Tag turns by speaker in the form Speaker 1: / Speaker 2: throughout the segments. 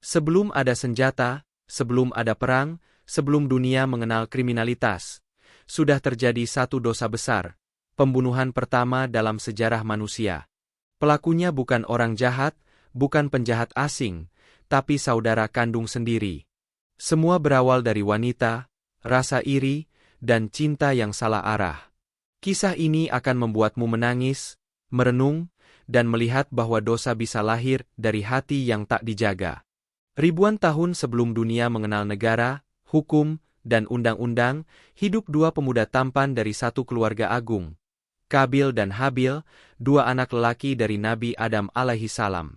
Speaker 1: Sebelum ada senjata, sebelum ada perang, sebelum dunia mengenal kriminalitas, sudah terjadi satu dosa besar, pembunuhan pertama dalam sejarah manusia. Pelakunya bukan orang jahat, bukan penjahat asing, tapi saudara kandung sendiri. Semua berawal dari wanita, rasa iri, dan cinta yang salah arah. Kisah ini akan membuatmu menangis, merenung, dan melihat bahwa dosa bisa lahir dari hati yang tak dijaga. Ribuan tahun sebelum dunia mengenal negara, hukum, dan undang-undang, hidup dua pemuda tampan dari satu keluarga agung. Kabil dan Habil, dua anak lelaki dari Nabi Adam alaihi salam.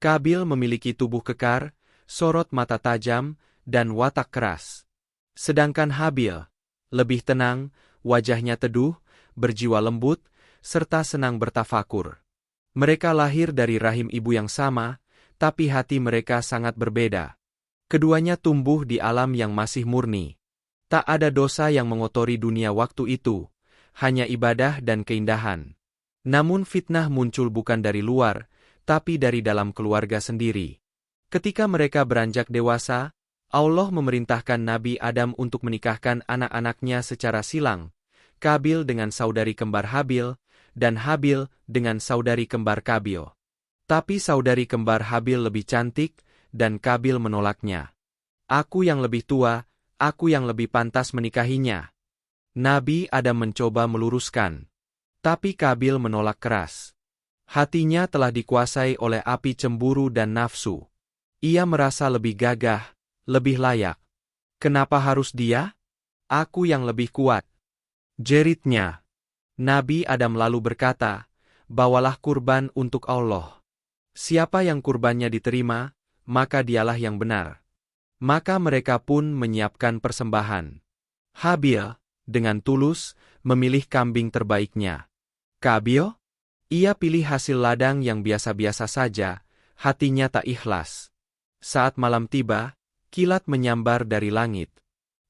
Speaker 1: Kabil memiliki tubuh kekar, sorot mata tajam, dan watak keras. Sedangkan Habil, lebih tenang, wajahnya teduh, berjiwa lembut, serta senang bertafakur. Mereka lahir dari rahim ibu yang sama, tapi hati mereka sangat berbeda. Keduanya tumbuh di alam yang masih murni. Tak ada dosa yang mengotori dunia waktu itu, hanya ibadah dan keindahan. Namun fitnah muncul bukan dari luar, tapi dari dalam keluarga sendiri. Ketika mereka beranjak dewasa, Allah memerintahkan Nabi Adam untuk menikahkan anak-anaknya secara silang, Kabil dengan saudari kembar Habil, dan Habil dengan saudari kembar Kabil. Tapi saudari kembar Habil lebih cantik, dan Kabil menolaknya. Aku yang lebih tua, aku yang lebih pantas menikahinya. Nabi Adam mencoba meluruskan. Tapi Kabil menolak keras. Hatinya telah dikuasai oleh api cemburu dan nafsu. Ia merasa lebih gagah, lebih layak. Kenapa harus dia? Aku yang lebih kuat. Jeritnya. Nabi Adam lalu berkata, bawalah kurban untuk Allah. Siapa yang kurbannya diterima, maka dialah yang benar. Maka mereka pun menyiapkan persembahan. Habil, dengan tulus, memilih kambing terbaiknya. Kabil? Ia pilih hasil ladang yang biasa-biasa saja, hatinya tak ikhlas. Saat malam tiba, kilat menyambar dari langit.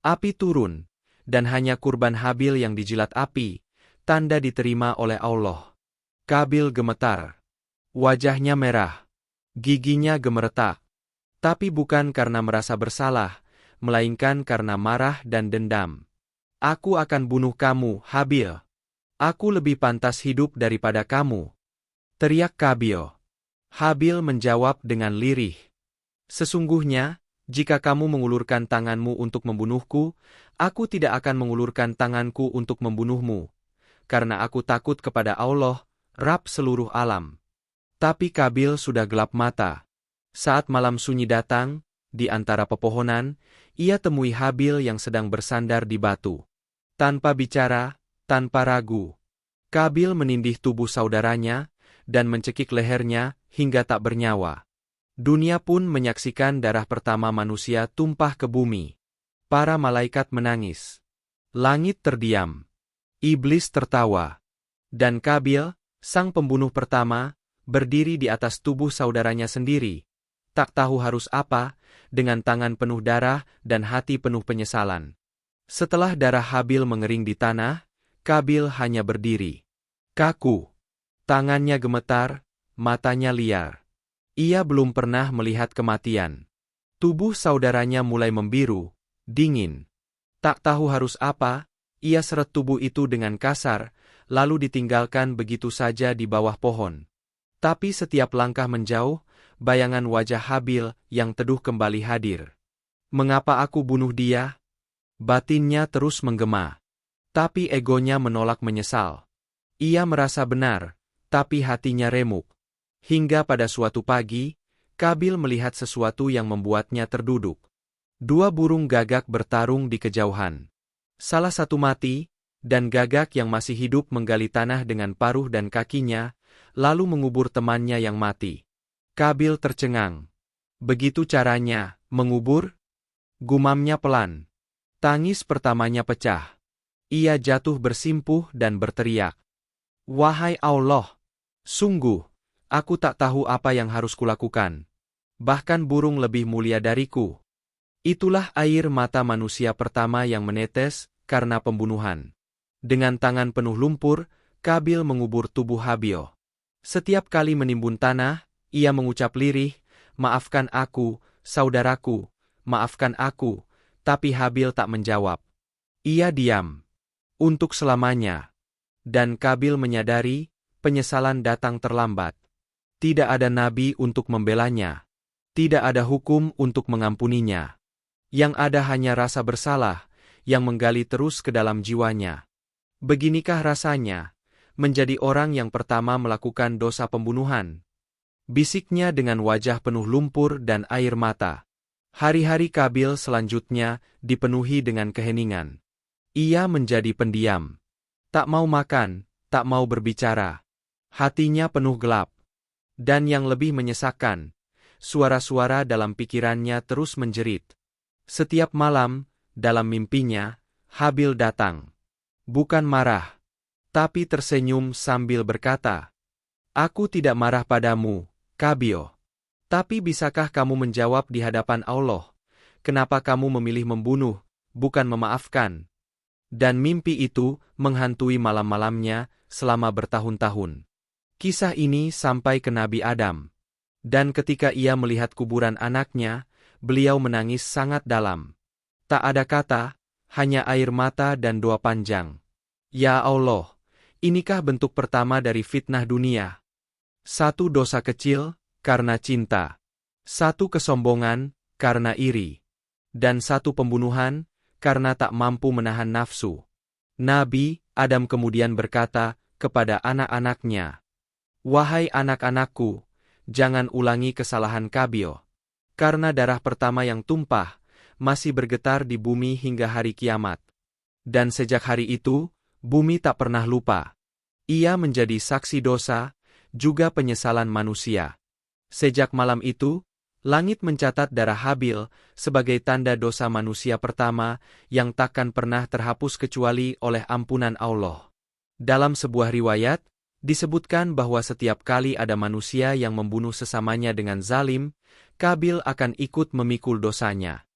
Speaker 1: Api turun, dan hanya kurban Habil yang dijilat api, tanda diterima oleh Allah. Kabil gemetar. Wajahnya merah. Giginya gemeretak. Tapi bukan karena merasa bersalah, melainkan karena marah dan dendam. Aku akan bunuh kamu, Habil. Aku lebih pantas hidup daripada kamu. Teriak Kabil. Habil menjawab dengan lirih. Sesungguhnya, jika kamu mengulurkan tanganmu untuk membunuhku, aku tidak akan mengulurkan tanganku untuk membunuhmu. Karena aku takut kepada Allah, Rabb seluruh alam. Tapi Kabil sudah gelap mata. Saat malam sunyi datang, di antara pepohonan, ia temui Habil yang sedang bersandar di batu. Tanpa bicara, tanpa ragu, Kabil menindih tubuh saudaranya, dan mencekik lehernya hingga tak bernyawa. Dunia pun menyaksikan darah pertama manusia tumpah ke bumi. Para malaikat menangis. Langit terdiam. Iblis tertawa. Dan Kabil, sang pembunuh pertama, berdiri di atas tubuh saudaranya sendiri. Tak tahu harus apa, dengan tangan penuh darah dan hati penuh penyesalan. Setelah darah Habil mengering di tanah, Kabil hanya berdiri. Kaku. Tangannya gemetar, matanya liar. Ia belum pernah melihat kematian. Tubuh saudaranya mulai membiru, dingin. Tak tahu harus apa, ia seret tubuh itu dengan kasar, lalu ditinggalkan begitu saja di bawah pohon. Tapi setiap langkah menjauh, bayangan wajah Habil yang teduh kembali hadir. Mengapa aku bunuh dia? Batinnya terus menggema. Tapi egonya menolak menyesal. Ia merasa benar, tapi hatinya remuk. Hingga pada suatu pagi, Kabil melihat sesuatu yang membuatnya terduduk. Dua burung gagak bertarung di kejauhan. Salah satu mati, dan gagak yang masih hidup menggali tanah dengan paruh dan kakinya, lalu mengubur temannya yang mati. Kabil tercengang. Begitu caranya, mengubur? Gumamnya pelan. Tangis pertamanya pecah. Ia jatuh bersimpuh dan berteriak. Wahai Allah! Sungguh, aku tak tahu apa yang harus kulakukan. Bahkan burung lebih mulia dariku. Itulah air mata manusia pertama yang menetes karena pembunuhan. Dengan tangan penuh lumpur, Kabil mengubur tubuh Habil. Setiap kali menimbun tanah, ia mengucap lirih, maafkan aku, "Saudaraku, maafkan aku," tapi Habil tak menjawab. Ia diam. Untuk selamanya. Dan Kabil menyadari, penyesalan datang terlambat. Tidak ada nabi untuk membelanya. Tidak ada hukum untuk mengampuninya. Yang ada hanya rasa bersalah, yang menggali terus ke dalam jiwanya. Beginikah rasanya, menjadi orang yang pertama melakukan dosa pembunuhan? Bisiknya dengan wajah penuh lumpur dan air mata. Hari-hari Kabil selanjutnya dipenuhi dengan keheningan. Ia menjadi pendiam. Tak mau makan, tak mau berbicara. Hatinya penuh gelap. Dan yang lebih menyesakkan, suara-suara dalam pikirannya terus menjerit. Setiap malam, dalam mimpinya, Habil datang. Bukan marah, tapi tersenyum sambil berkata, "Aku tidak marah padamu, Kabil. Tapi bisakah kamu menjawab di hadapan Allah, kenapa kamu memilih membunuh, bukan memaafkan?" Dan mimpi itu menghantui malam-malamnya selama bertahun-tahun. Kisah ini sampai ke Nabi Adam. Dan ketika ia melihat kuburan anaknya, beliau menangis sangat dalam. Tak ada kata, hanya air mata dan doa panjang. Ya Allah, inikah bentuk pertama dari fitnah dunia? Satu dosa kecil, karena cinta. Satu kesombongan, karena iri. Dan satu pembunuhan, karena tak mampu menahan nafsu. Nabi Adam kemudian berkata kepada anak-anaknya, "Wahai anak-anakku, jangan ulangi kesalahan Kabil. Karena darah pertama yang tumpah, masih bergetar di bumi hingga hari kiamat. Dan sejak hari itu, bumi tak pernah lupa. Ia menjadi saksi dosa, juga penyesalan manusia. Sejak malam itu, langit mencatat darah Habil sebagai tanda dosa manusia pertama yang takkan pernah terhapus kecuali oleh ampunan Allah." Dalam sebuah riwayat, disebutkan bahwa setiap kali ada manusia yang membunuh sesamanya dengan zalim, Kabil akan ikut memikul dosanya.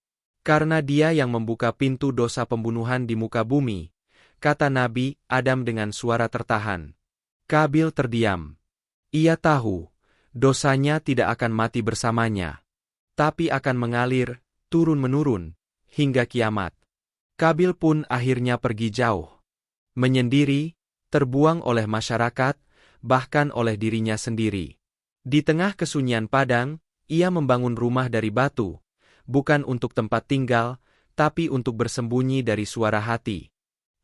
Speaker 1: Karena dia yang membuka pintu dosa pembunuhan di muka bumi, kata Nabi Adam dengan suara tertahan. Kabil terdiam. Ia tahu, dosanya tidak akan mati bersamanya, tapi akan mengalir, turun-menurun, hingga kiamat. Kabil pun akhirnya pergi jauh. Menyendiri, terbuang oleh masyarakat, bahkan oleh dirinya sendiri. Di tengah kesunyian padang, ia membangun rumah dari batu, bukan untuk tempat tinggal, tapi untuk bersembunyi dari suara hati.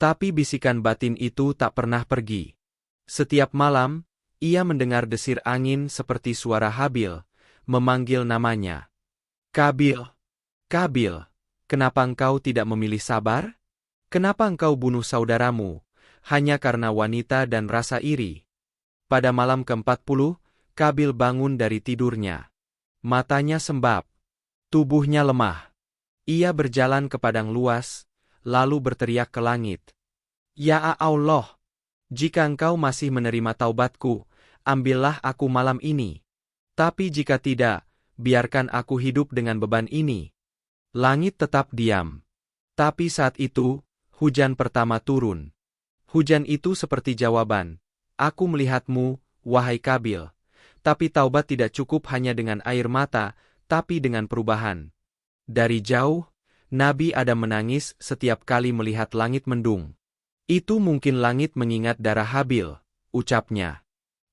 Speaker 1: Tapi bisikan batin itu tak pernah pergi. Setiap malam, ia mendengar desir angin seperti suara Habil, memanggil namanya. "Kabil, Kabil, kenapa engkau tidak memilih sabar? Kenapa engkau bunuh saudaramu, hanya karena wanita dan rasa iri?" Pada malam ke-40, Kabil bangun dari tidurnya. Matanya sembab. Tubuhnya lemah. Ia berjalan ke padang luas, lalu berteriak ke langit. "Ya Allah, jika engkau masih menerima taubatku, ambillah aku malam ini. Tapi jika tidak, biarkan aku hidup dengan beban ini." Langit tetap diam. Tapi saat itu, hujan pertama turun. Hujan itu seperti jawaban, "Aku melihatmu, wahai Kabil." Tapi taubat tidak cukup hanya dengan air mata, tapi dengan perubahan. Dari jauh, Nabi Adam menangis setiap kali melihat langit mendung. "Itu mungkin langit mengingat darah Habil," ucapnya.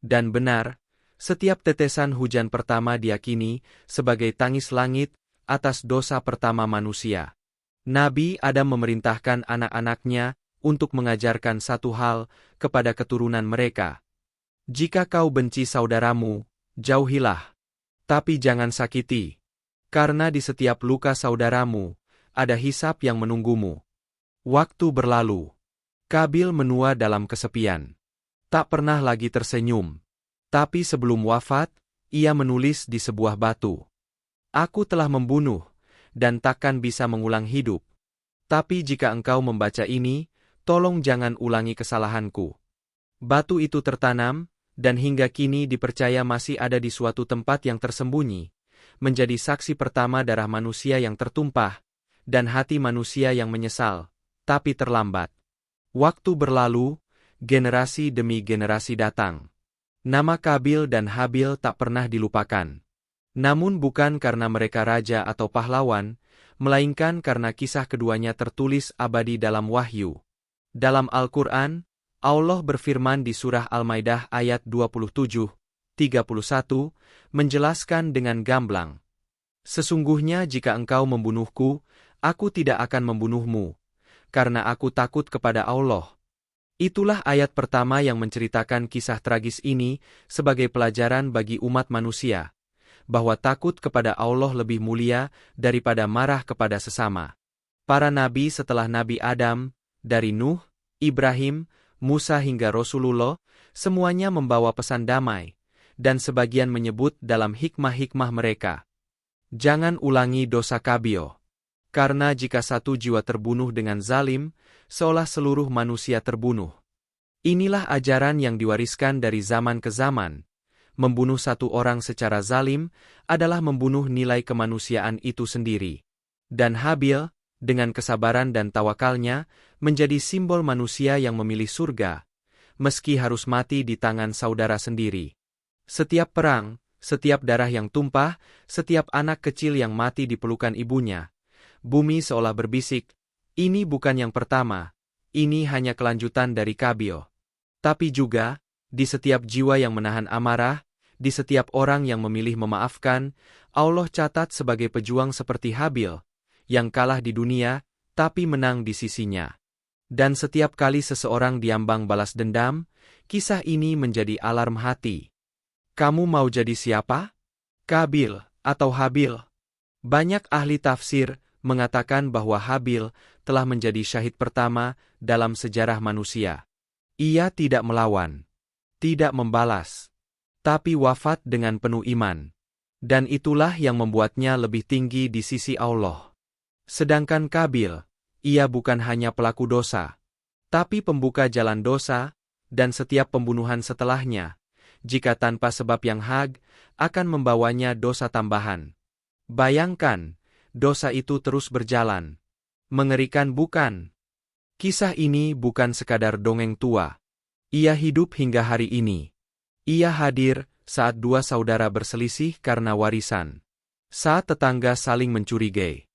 Speaker 1: Dan benar, setiap tetesan hujan pertama diyakini sebagai tangis langit atas dosa pertama manusia. Nabi Adam memerintahkan anak-anaknya untuk mengajarkan satu hal kepada keturunan mereka. "Jika kau benci saudaramu, jauhilah. Tapi jangan sakiti. Karena di setiap luka saudaramu, ada hisab yang menunggumu." Waktu berlalu. Kabil menua dalam kesepian. Tak pernah lagi tersenyum. Tapi sebelum wafat, ia menulis di sebuah batu. "Aku telah membunuh, dan takkan bisa mengulang hidup. Tapi jika engkau membaca ini, tolong jangan ulangi kesalahanku." Batu itu tertanam, dan hingga kini dipercaya masih ada di suatu tempat yang tersembunyi, menjadi saksi pertama darah manusia yang tertumpah, dan hati manusia yang menyesal, tapi terlambat. Waktu berlalu, generasi demi generasi datang. Nama Kabil dan Habil tak pernah dilupakan. Namun bukan karena mereka raja atau pahlawan, melainkan karena kisah keduanya tertulis abadi dalam wahyu. Dalam Al-Quran, Allah berfirman di surah Al-Maidah ayat 27, 31, menjelaskan dengan gamblang, "Sesungguhnya jika engkau membunuhku, aku tidak akan membunuhmu, karena aku takut kepada Allah." Itulah ayat pertama yang menceritakan kisah tragis ini sebagai pelajaran bagi umat manusia, bahwa takut kepada Allah lebih mulia daripada marah kepada sesama. Para nabi setelah Nabi Adam, dari Nuh, Ibrahim, Musa hingga Rasulullah, semuanya membawa pesan damai, dan sebagian menyebut dalam hikmah-hikmah mereka, "Jangan ulangi dosa kabio. Karena jika satu jiwa terbunuh dengan zalim, seolah seluruh manusia terbunuh." Inilah ajaran yang diwariskan dari zaman ke zaman. Membunuh satu orang secara zalim adalah membunuh nilai kemanusiaan itu sendiri. Dan Habil, dengan kesabaran dan tawakalnya, menjadi simbol manusia yang memilih surga, meski harus mati di tangan saudara sendiri. Setiap perang, setiap darah yang tumpah, setiap anak kecil yang mati di pelukan ibunya, bumi seolah berbisik, "Ini bukan yang pertama, ini hanya kelanjutan dari Kabio." Tapi juga, di setiap jiwa yang menahan amarah, di setiap orang yang memilih memaafkan, Allah catat sebagai pejuang seperti Habil, yang kalah di dunia, tapi menang di sisinya. Dan setiap kali seseorang diambang balas dendam, kisah ini menjadi alarm hati. Kamu mau jadi siapa? Kabil atau Habil? Banyak ahli tafsir mengatakan bahwa Habil telah menjadi syahid pertama dalam sejarah manusia. Ia tidak melawan, tidak membalas, tapi wafat dengan penuh iman. Dan itulah yang membuatnya lebih tinggi di sisi Allah. Sedangkan Kabil, ia bukan hanya pelaku dosa, tapi pembuka jalan dosa, dan setiap pembunuhan setelahnya, jika tanpa sebab yang hak, akan membawanya dosa tambahan. Bayangkan, dosa itu terus berjalan. Mengerikan bukan? Kisah ini bukan sekadar dongeng tua. Ia hidup hingga hari ini. Ia hadir saat dua saudara berselisih karena warisan. Saat tetangga saling mencurigai.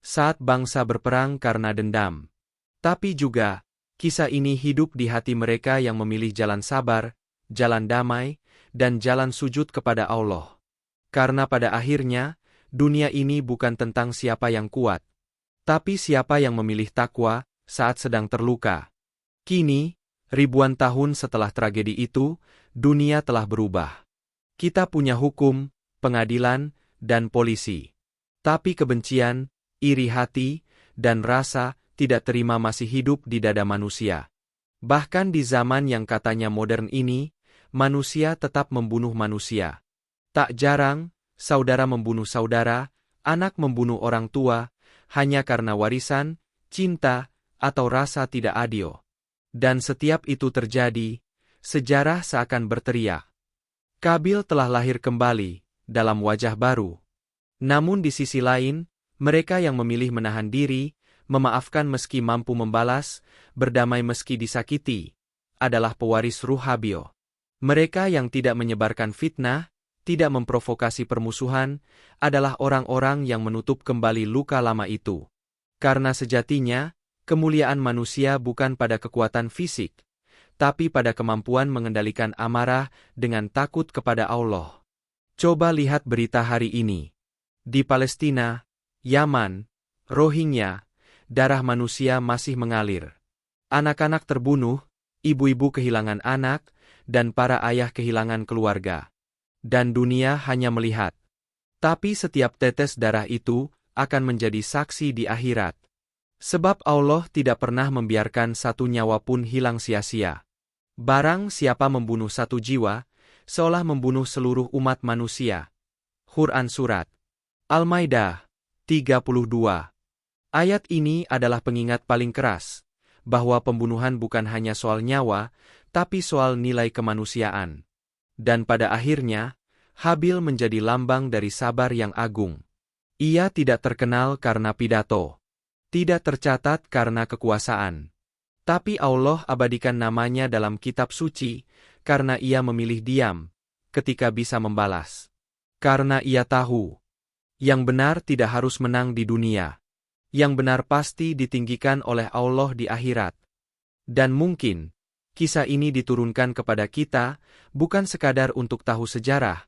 Speaker 1: Saat bangsa berperang karena dendam. Tapi juga, kisah ini hidup di hati mereka yang memilih jalan sabar, jalan damai, dan jalan sujud kepada Allah. Karena pada akhirnya, dunia ini bukan tentang siapa yang kuat, tapi siapa yang memilih takwa saat sedang terluka. Kini, ribuan tahun setelah tragedi itu, dunia telah berubah. Kita punya hukum, pengadilan, dan polisi. Tapi kebencian, iri hati, dan rasa tidak terima masih hidup di dada manusia. Bahkan di zaman yang katanya modern ini, manusia tetap membunuh manusia. Tak jarang, saudara membunuh saudara, anak membunuh orang tua, hanya karena warisan, cinta, atau rasa tidak adil. Dan setiap itu terjadi, sejarah seakan berteriak, Kabil telah lahir kembali, dalam wajah baru. Namun di sisi lain, mereka yang memilih menahan diri, memaafkan meski mampu membalas, berdamai meski disakiti, adalah pewaris ruh Habil. Mereka yang tidak menyebarkan fitnah, tidak memprovokasi permusuhan, adalah orang-orang yang menutup kembali luka lama itu. Karena sejatinya, kemuliaan manusia bukan pada kekuatan fisik, tapi pada kemampuan mengendalikan amarah dengan takut kepada Allah. Coba lihat berita hari ini. Di Palestina, Yaman, Rohingya, darah manusia masih mengalir. Anak-anak terbunuh, ibu-ibu kehilangan anak, dan para ayah kehilangan keluarga. Dan dunia hanya melihat. Tapi setiap tetes darah itu akan menjadi saksi di akhirat. Sebab Allah tidak pernah membiarkan satu nyawa pun hilang sia-sia. Barang siapa membunuh satu jiwa, seolah membunuh seluruh umat manusia. Quran Surat Al-Maidah 32. Ayat ini adalah pengingat paling keras, bahwa pembunuhan bukan hanya soal nyawa, tapi soal nilai kemanusiaan. Dan pada akhirnya, Habil menjadi lambang dari sabar yang agung. Ia tidak terkenal karena pidato. Tidak tercatat karena kekuasaan. Tapi Allah abadikan namanya dalam kitab suci, karena ia memilih diam, ketika bisa membalas. Karena ia tahu, yang benar tidak harus menang di dunia. Yang benar pasti ditinggikan oleh Allah di akhirat. Dan mungkin, kisah ini diturunkan kepada kita, bukan sekadar untuk tahu sejarah,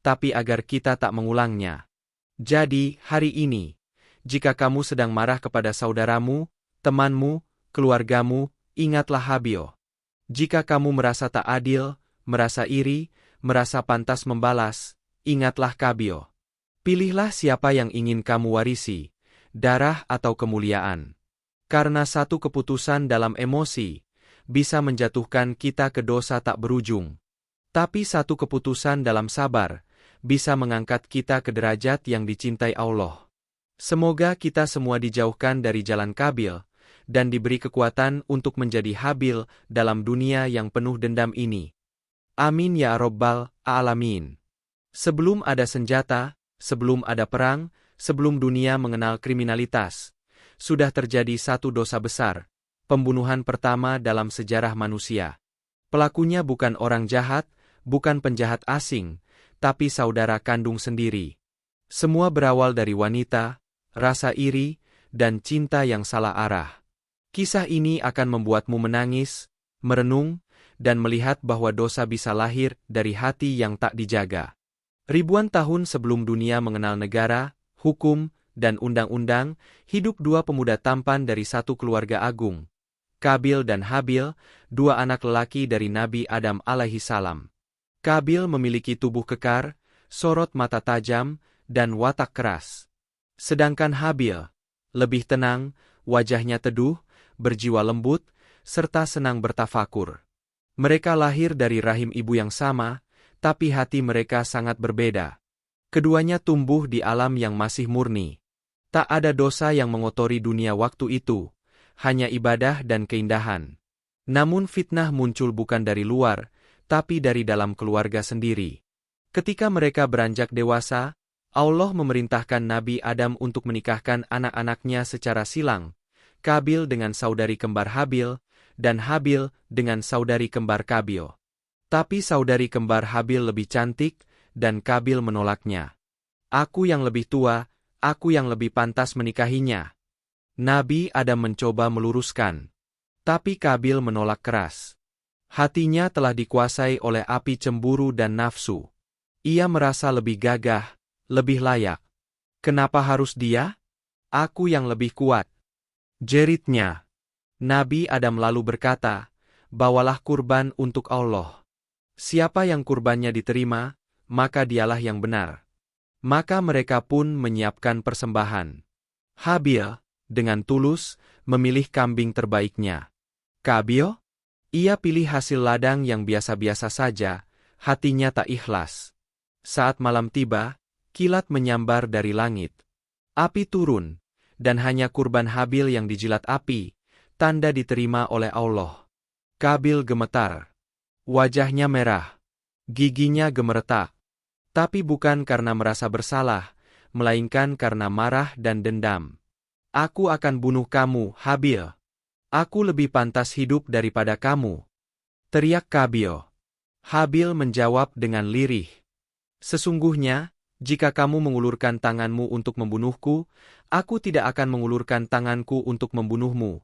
Speaker 1: tapi agar kita tak mengulangnya. Jadi, hari ini, jika kamu sedang marah kepada saudaramu, temanmu, keluargamu, ingatlah Habil. Jika kamu merasa tak adil, merasa iri, merasa pantas membalas, ingatlah Kabil. Pilihlah siapa yang ingin kamu warisi, darah atau kemuliaan. Karena satu keputusan dalam emosi, bisa menjatuhkan kita ke dosa tak berujung. Tapi satu keputusan dalam sabar, bisa mengangkat kita ke derajat yang dicintai Allah. Semoga kita semua dijauhkan dari jalan Kabil, dan diberi kekuatan untuk menjadi Habil dalam dunia yang penuh dendam ini. Amin ya Rabbal Alamin. Sebelum ada senjata, sebelum ada perang, sebelum dunia mengenal kriminalitas, sudah terjadi satu dosa besar, pembunuhan pertama dalam sejarah manusia. Pelakunya bukan orang jahat, bukan penjahat asing, tapi saudara kandung sendiri. Semua berawal dari wanita, rasa iri, dan cinta yang salah arah. Kisah ini akan membuatmu menangis, merenung, dan melihat bahwa dosa bisa lahir dari hati yang tak dijaga. Ribuan tahun sebelum dunia mengenal negara, hukum, dan undang-undang, hidup dua pemuda tampan dari satu keluarga agung. Kabil dan Habil, dua anak lelaki dari Nabi Adam alaihi salam. Kabil memiliki tubuh kekar, sorot mata tajam, dan watak keras. Sedangkan Habil, lebih tenang, wajahnya teduh, berjiwa lembut, serta senang bertafakur. Mereka lahir dari rahim ibu yang sama, tapi hati mereka sangat berbeda. Keduanya tumbuh di alam yang masih murni. Tak ada dosa yang mengotori dunia waktu itu, hanya ibadah dan keindahan. Namun fitnah muncul bukan dari luar, tapi dari dalam keluarga sendiri. Ketika mereka beranjak dewasa, Allah memerintahkan Nabi Adam untuk menikahkan anak-anaknya secara silang, Kabil dengan saudari kembar Habil, dan Habil dengan saudari kembar Kabil. Tapi saudari kembar Habil lebih cantik, dan Kabil menolaknya. Aku yang lebih tua, aku yang lebih pantas menikahinya. Nabi Adam mencoba meluruskan. Tapi Kabil menolak keras. Hatinya telah dikuasai oleh api cemburu dan nafsu. Ia merasa lebih gagah, lebih layak. Kenapa harus dia? Aku yang lebih kuat. Jeritnya. Nabi Adam lalu berkata, bawalah kurban untuk Allah. Siapa yang kurbannya diterima, maka dialah yang benar. Maka mereka pun menyiapkan persembahan. Habil, dengan tulus, memilih kambing terbaiknya. Kabil? Ia pilih hasil ladang yang biasa-biasa saja, hatinya tak ikhlas. Saat malam tiba, kilat menyambar dari langit. Api turun, dan hanya kurban Habil yang dijilat api, tanda diterima oleh Allah. Kabil gemetar. Wajahnya merah. Giginya gemeretak. Tapi bukan karena merasa bersalah, melainkan karena marah dan dendam. Aku akan bunuh kamu, Habil. Aku lebih pantas hidup daripada kamu. Teriak Kabil. Habil menjawab dengan lirih. Sesungguhnya, jika kamu mengulurkan tanganmu untuk membunuhku, aku tidak akan mengulurkan tanganku untuk membunuhmu.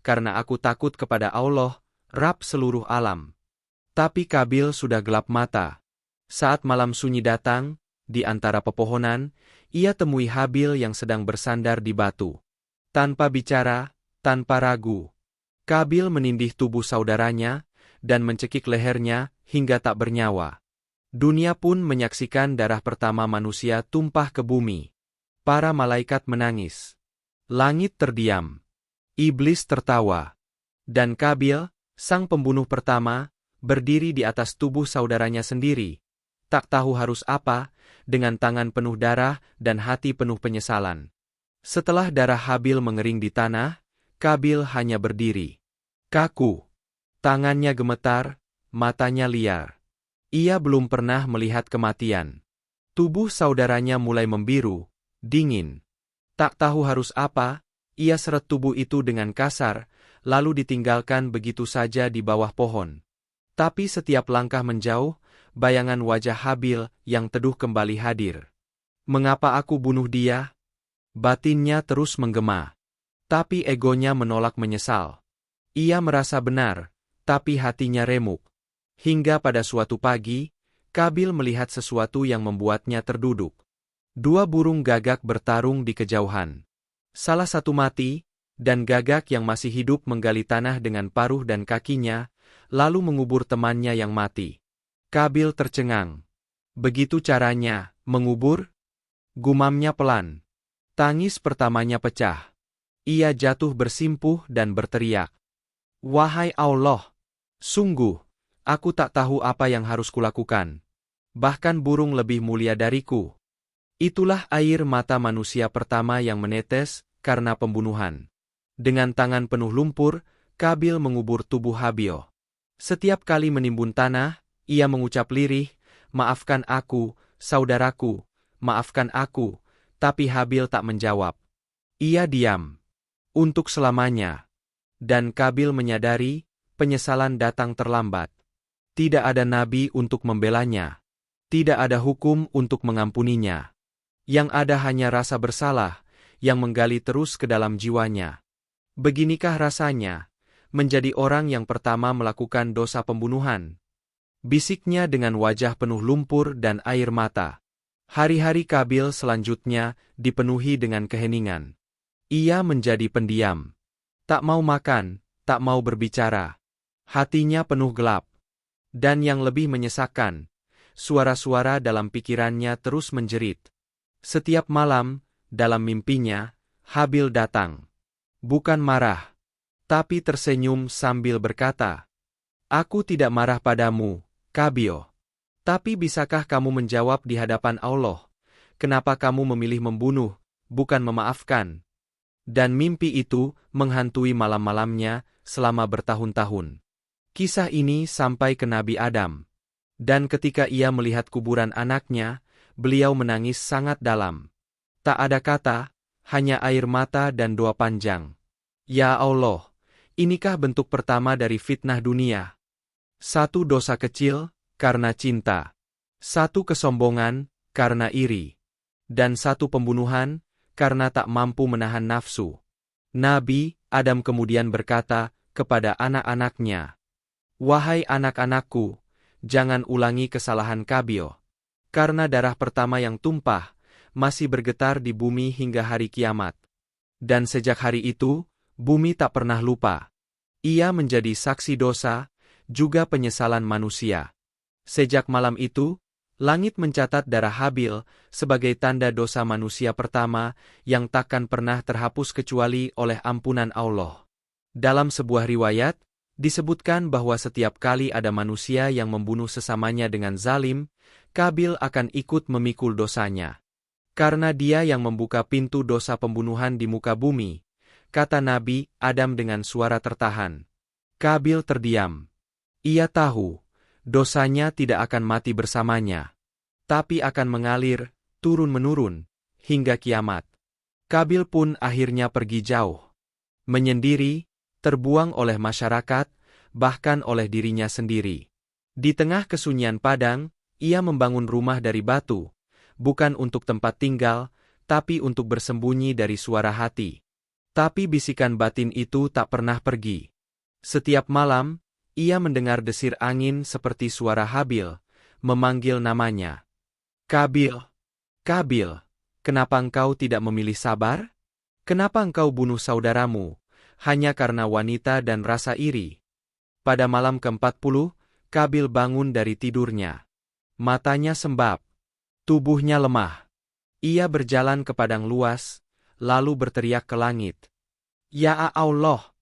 Speaker 1: Karena aku takut kepada Allah, Rabb seluruh alam. Tapi Kabil sudah gelap mata. Saat malam sunyi datang, di antara pepohonan, ia temui Habil yang sedang bersandar di batu. Tanpa bicara, tanpa ragu, Kabil menindih tubuh saudaranya, dan mencekik lehernya, hingga tak bernyawa. Dunia pun menyaksikan darah pertama manusia tumpah ke bumi. Para malaikat menangis. Langit terdiam. Iblis tertawa. Dan Kabil, sang pembunuh pertama, berdiri di atas tubuh saudaranya sendiri, tak tahu harus apa, dengan tangan penuh darah dan hati penuh penyesalan. Setelah darah Habil mengering di tanah, Kabil hanya berdiri. Kaku. Tangannya gemetar, matanya liar. Ia belum pernah melihat kematian. Tubuh saudaranya mulai membiru, dingin. Tak tahu harus apa, ia seret tubuh itu dengan kasar, lalu ditinggalkan begitu saja di bawah pohon. Tapi setiap langkah menjauh, bayangan wajah Habil yang teduh kembali hadir. Mengapa aku bunuh dia? Batinnya terus menggema. Tapi egonya menolak menyesal. Ia merasa benar, tapi hatinya remuk. Hingga pada suatu pagi, Kabil melihat sesuatu yang membuatnya terduduk. Dua burung gagak bertarung di kejauhan. Salah satu mati, dan gagak yang masih hidup menggali tanah dengan paruh dan kakinya, lalu mengubur temannya yang mati. Kabil tercengang. Begitu caranya, mengubur? Gumamnya pelan. Tangis pertamanya pecah. Ia jatuh bersimpuh dan berteriak. Wahai Allah! Sungguh, aku tak tahu apa yang harus kulakukan. Bahkan burung lebih mulia dariku. Itulah air mata manusia pertama yang menetes karena pembunuhan. Dengan tangan penuh lumpur, Kabil mengubur tubuh Habil. Setiap kali menimbun tanah, ia mengucap lirih, "Maafkan aku, saudaraku, maafkan aku." Tapi Habil tak menjawab. Ia diam. Untuk selamanya. Dan Kabil menyadari, penyesalan datang terlambat. Tidak ada nabi untuk membelanya. Tidak ada hukum untuk mengampuninya. Yang ada hanya rasa bersalah, yang menggali terus ke dalam jiwanya. Beginikah rasanya, menjadi orang yang pertama melakukan dosa pembunuhan? Bisiknya dengan wajah penuh lumpur dan air mata. Hari-hari Kabil selanjutnya dipenuhi dengan keheningan. Ia menjadi pendiam. Tak mau makan, tak mau berbicara. Hatinya penuh gelap. Dan yang lebih menyesakkan, suara-suara dalam pikirannya terus menjerit. Setiap malam, dalam mimpinya, Habil datang. Bukan marah, tapi tersenyum sambil berkata, "Aku tidak marah padamu, Kabil. Tapi bisakah kamu menjawab di hadapan Allah, kenapa kamu memilih membunuh, bukan memaafkan?" Dan mimpi itu menghantui malam-malamnya selama bertahun-tahun. Kisah ini sampai ke Nabi Adam. Dan ketika ia melihat kuburan anaknya, beliau menangis sangat dalam. Tak ada kata, hanya air mata dan doa panjang. Ya Allah, inikah bentuk pertama dari fitnah dunia? Satu dosa kecil, karena cinta. Satu kesombongan, karena iri. Dan satu pembunuhan, karena tak mampu menahan nafsu. Nabi Adam kemudian berkata kepada anak-anaknya, "Wahai anak-anakku, jangan ulangi kesalahan Kabil. Karena darah pertama yang tumpah, masih bergetar di bumi hingga hari kiamat. Dan sejak hari itu, bumi tak pernah lupa. Ia menjadi saksi dosa, juga penyesalan manusia. Sejak malam itu, langit mencatat darah Habil sebagai tanda dosa manusia pertama yang takkan pernah terhapus kecuali oleh ampunan Allah." Dalam sebuah riwayat, disebutkan bahwa setiap kali ada manusia yang membunuh sesamanya dengan zalim, Kabil akan ikut memikul dosanya. Karena dia yang membuka pintu dosa pembunuhan di muka bumi, kata Nabi Adam dengan suara tertahan. Kabil terdiam. Ia tahu, dosanya tidak akan mati bersamanya, tapi akan mengalir, turun-menurun, hingga kiamat. Kabil pun akhirnya pergi jauh. Menyendiri, terbuang oleh masyarakat, bahkan oleh dirinya sendiri. Di tengah kesunyian padang, ia membangun rumah dari batu, bukan untuk tempat tinggal, tapi untuk bersembunyi dari suara hati. Tapi bisikan batin itu tak pernah pergi. Setiap malam, ia mendengar desir angin seperti suara Habil, memanggil namanya. "Kabil, Kabil, kenapa engkau tidak memilih sabar? Kenapa engkau bunuh saudaramu, hanya karena wanita dan rasa iri?" Pada malam ke-40, Kabil bangun dari tidurnya. Matanya sembab. Tubuhnya lemah. Ia berjalan ke padang luas, lalu berteriak ke langit. "Ya Allah,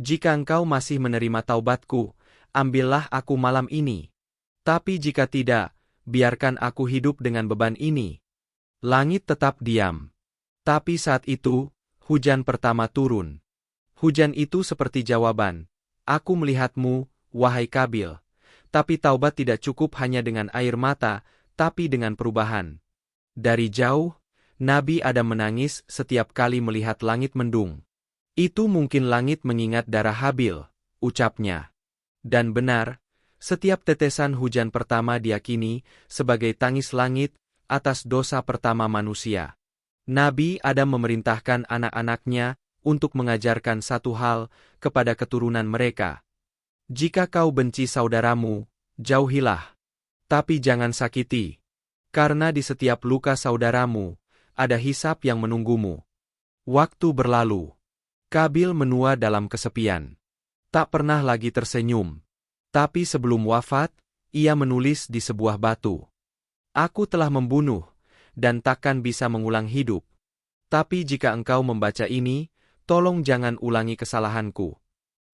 Speaker 1: jika engkau masih menerima taubatku, ambillah aku malam ini. Tapi jika tidak, biarkan aku hidup dengan beban ini." Langit tetap diam. Tapi saat itu, hujan pertama turun. Hujan itu seperti jawaban, "Aku melihatmu, wahai Kabil." Tapi taubat tidak cukup hanya dengan air mata, tapi dengan perubahan. Dari jauh, Nabi Adam menangis setiap kali melihat langit mendung. "Itu mungkin langit mengingat darah Habil," ucapnya. Dan benar, Setiap tetesan hujan pertama diyakini sebagai tangis langit atas dosa pertama manusia. Nabi Adam memerintahkan anak-anaknya untuk mengajarkan satu hal kepada keturunan mereka. Jika kau benci saudaramu, jauhilah. Tapi jangan sakiti. Karena di setiap luka saudaramu, ada hisab yang menunggumu. Waktu berlalu. Kabil menua dalam kesepian. Tak pernah lagi tersenyum. Tapi sebelum wafat, ia menulis di sebuah batu. Aku telah membunuh, dan takkan bisa mengulang hidup. Tapi jika engkau membaca ini, tolong jangan ulangi kesalahanku.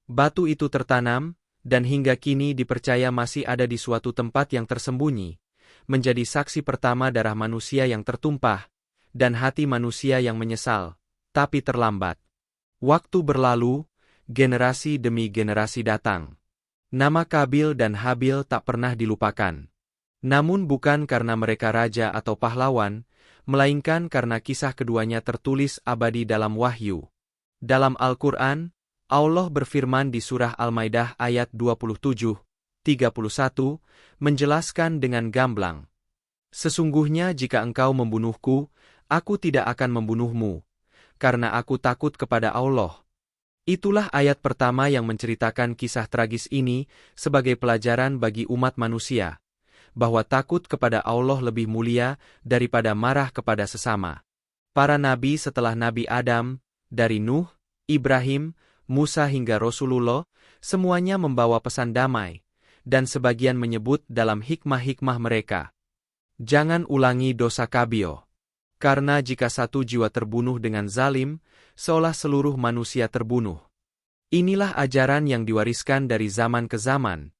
Speaker 1: Batu itu tertanam, dan hingga kini dipercaya masih ada di suatu tempat yang tersembunyi, menjadi saksi pertama darah manusia yang tertumpah, dan hati manusia yang menyesal, tapi terlambat. Waktu berlalu, generasi demi generasi datang. Nama Kabil dan Habil tak pernah dilupakan. Namun bukan karena mereka raja atau pahlawan, melainkan karena kisah keduanya tertulis abadi dalam wahyu. Dalam Al-Quran, Allah berfirman di surah Al-Maidah ayat 27-31, menjelaskan dengan gamblang. Sesungguhnya jika engkau membunuhku, aku tidak akan membunuhmu, karena aku takut kepada Allah. Itulah ayat pertama yang menceritakan kisah tragis ini sebagai pelajaran bagi umat manusia, bahwa takut kepada Allah lebih mulia daripada marah kepada sesama. Para nabi setelah Nabi Adam, dari Nuh, Ibrahim, Musa hingga Rasulullah, semuanya membawa pesan damai, dan sebagian menyebut dalam hikmah-hikmah mereka. Jangan ulangi dosa Kabio. Karena jika satu jiwa terbunuh dengan zalim, seolah seluruh manusia terbunuh. Inilah ajaran yang diwariskan dari zaman ke zaman.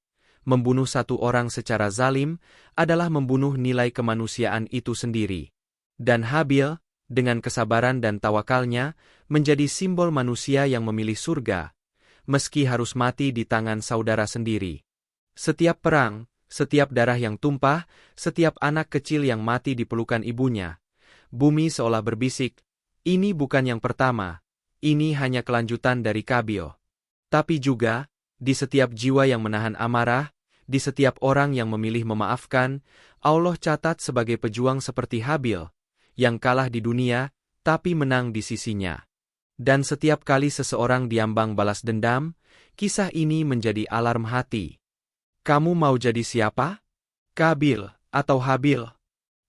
Speaker 1: Membunuh satu orang secara zalim adalah membunuh nilai kemanusiaan itu sendiri. Dan Habil, dengan kesabaran dan tawakalnya, menjadi simbol manusia yang memilih surga, meski harus mati di tangan saudara sendiri. Setiap perang, setiap darah yang tumpah, setiap anak kecil yang mati di pelukan ibunya, bumi seolah berbisik, ini bukan yang pertama, ini hanya kelanjutan dari Kabio. Tapi juga, di setiap jiwa yang menahan amarah, di setiap orang yang memilih memaafkan, Allah catat sebagai pejuang seperti Habil, yang kalah di dunia, tapi menang di sisinya. Dan setiap kali seseorang diambang balas dendam, kisah ini menjadi alarm hati. Kamu mau jadi siapa? Kabil atau Habil?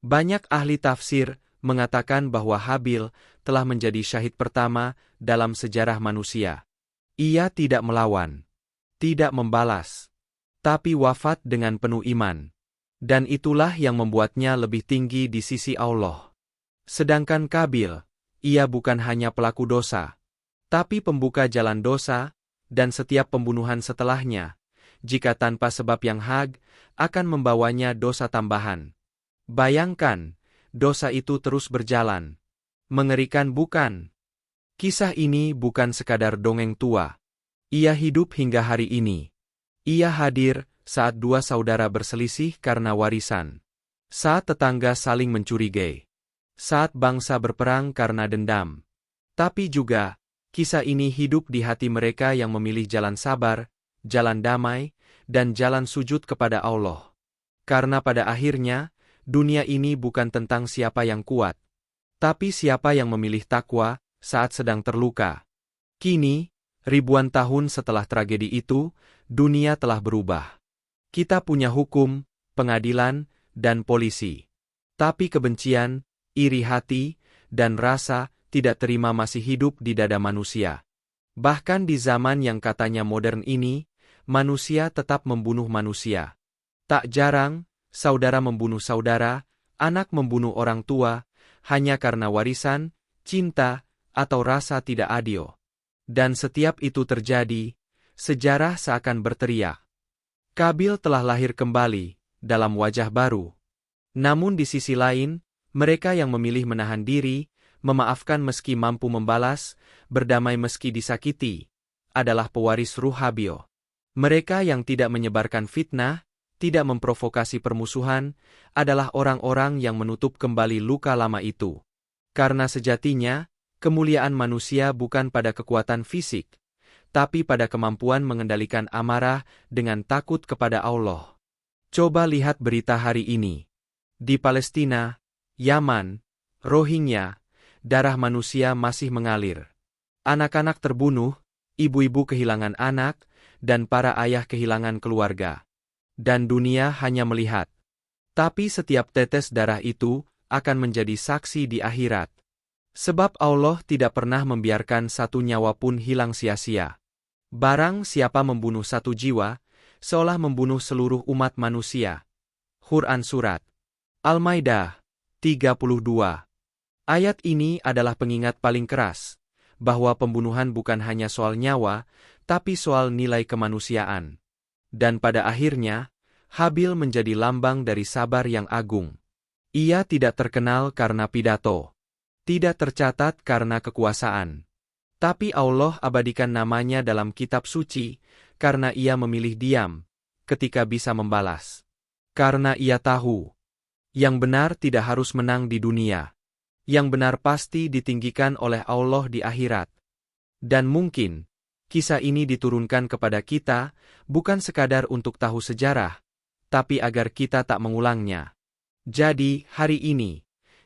Speaker 1: Banyak ahli tafsir mengatakan bahwa Habil telah menjadi syahid pertama dalam sejarah manusia. Ia tidak melawan, tidak membalas, tapi wafat dengan penuh iman. Dan itulah yang membuatnya lebih tinggi di sisi Allah. Sedangkan Kabil, ia bukan hanya pelaku dosa, tapi pembuka jalan dosa, dan setiap pembunuhan setelahnya, jika tanpa sebab yang hak, akan membawanya dosa tambahan. Bayangkan, dosa itu terus berjalan. Mengerikan bukan? Kisah ini bukan sekadar dongeng tua. Ia hidup hingga hari ini. Ia hadir saat dua saudara berselisih karena warisan. Saat tetangga saling mencurigai. Saat bangsa berperang karena dendam. Tapi juga, kisah ini hidup di hati mereka yang memilih jalan sabar, jalan damai, dan jalan sujud kepada Allah. Karena pada akhirnya, dunia ini bukan tentang siapa yang kuat, tapi siapa yang memilih takwa saat sedang terluka. Kini, ribuan tahun setelah tragedi itu, dunia telah berubah. Kita punya hukum, pengadilan, dan polisi. Tapi kebencian, iri hati, dan rasa tidak terima masih hidup di dada manusia. Bahkan di zaman yang katanya modern ini, manusia tetap membunuh manusia. Tak jarang, saudara membunuh saudara, anak membunuh orang tua, hanya karena warisan, cinta, atau rasa tidak adil. Dan setiap itu terjadi, sejarah seakan berteriak. Kabil telah lahir kembali, dalam wajah baru. Namun di sisi lain, mereka yang memilih menahan diri, memaafkan meski mampu membalas, berdamai meski disakiti, adalah pewaris ruh Habil. Mereka yang tidak menyebarkan fitnah, tidak memprovokasi permusuhan, adalah orang-orang yang menutup kembali luka lama itu. Karena sejatinya, kemuliaan manusia bukan pada kekuatan fisik, tapi pada kemampuan mengendalikan amarah dengan takut kepada Allah. Coba lihat berita hari ini. Di Palestina, Yaman, Rohingya, darah manusia masih mengalir. Anak-anak terbunuh, ibu-ibu kehilangan anak, dan para ayah kehilangan keluarga. Dan dunia hanya melihat. Tapi setiap tetes darah itu akan menjadi saksi di akhirat. Sebab Allah tidak pernah membiarkan satu nyawa pun hilang sia-sia. Barang siapa membunuh satu jiwa, seolah membunuh seluruh umat manusia. Quran Surat Al-Maidah 32. Ayat ini adalah pengingat paling keras, bahwa pembunuhan bukan hanya soal nyawa, tapi soal nilai kemanusiaan. Dan pada akhirnya, Habil menjadi lambang dari sabar yang agung. Ia tidak terkenal karena pidato. Tidak tercatat karena kekuasaan. Tapi Allah abadikan namanya dalam kitab suci, karena ia memilih diam, ketika bisa membalas. Karena ia tahu, yang benar tidak harus menang di dunia. Yang benar pasti ditinggikan oleh Allah di akhirat. Dan mungkin, kisah ini diturunkan kepada kita, bukan sekadar untuk tahu sejarah, tapi agar kita tak mengulangnya. Jadi, hari ini,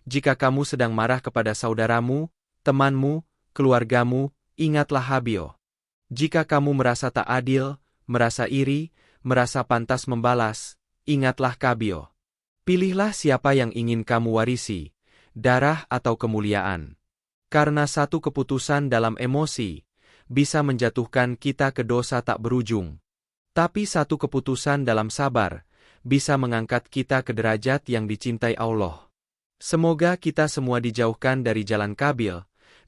Speaker 1: jika kamu sedang marah kepada saudaramu, temanmu, keluargamu, ingatlah Habil. Jika kamu merasa tak adil, merasa iri, merasa pantas membalas, ingatlah Qabil. Pilihlah siapa yang ingin kamu warisi, darah atau kemuliaan. Karena satu keputusan dalam emosi, bisa menjatuhkan kita ke dosa tak berujung. Tapi satu keputusan dalam sabar, bisa mengangkat kita ke derajat yang dicintai Allah. Semoga kita semua dijauhkan dari jalan Qabil,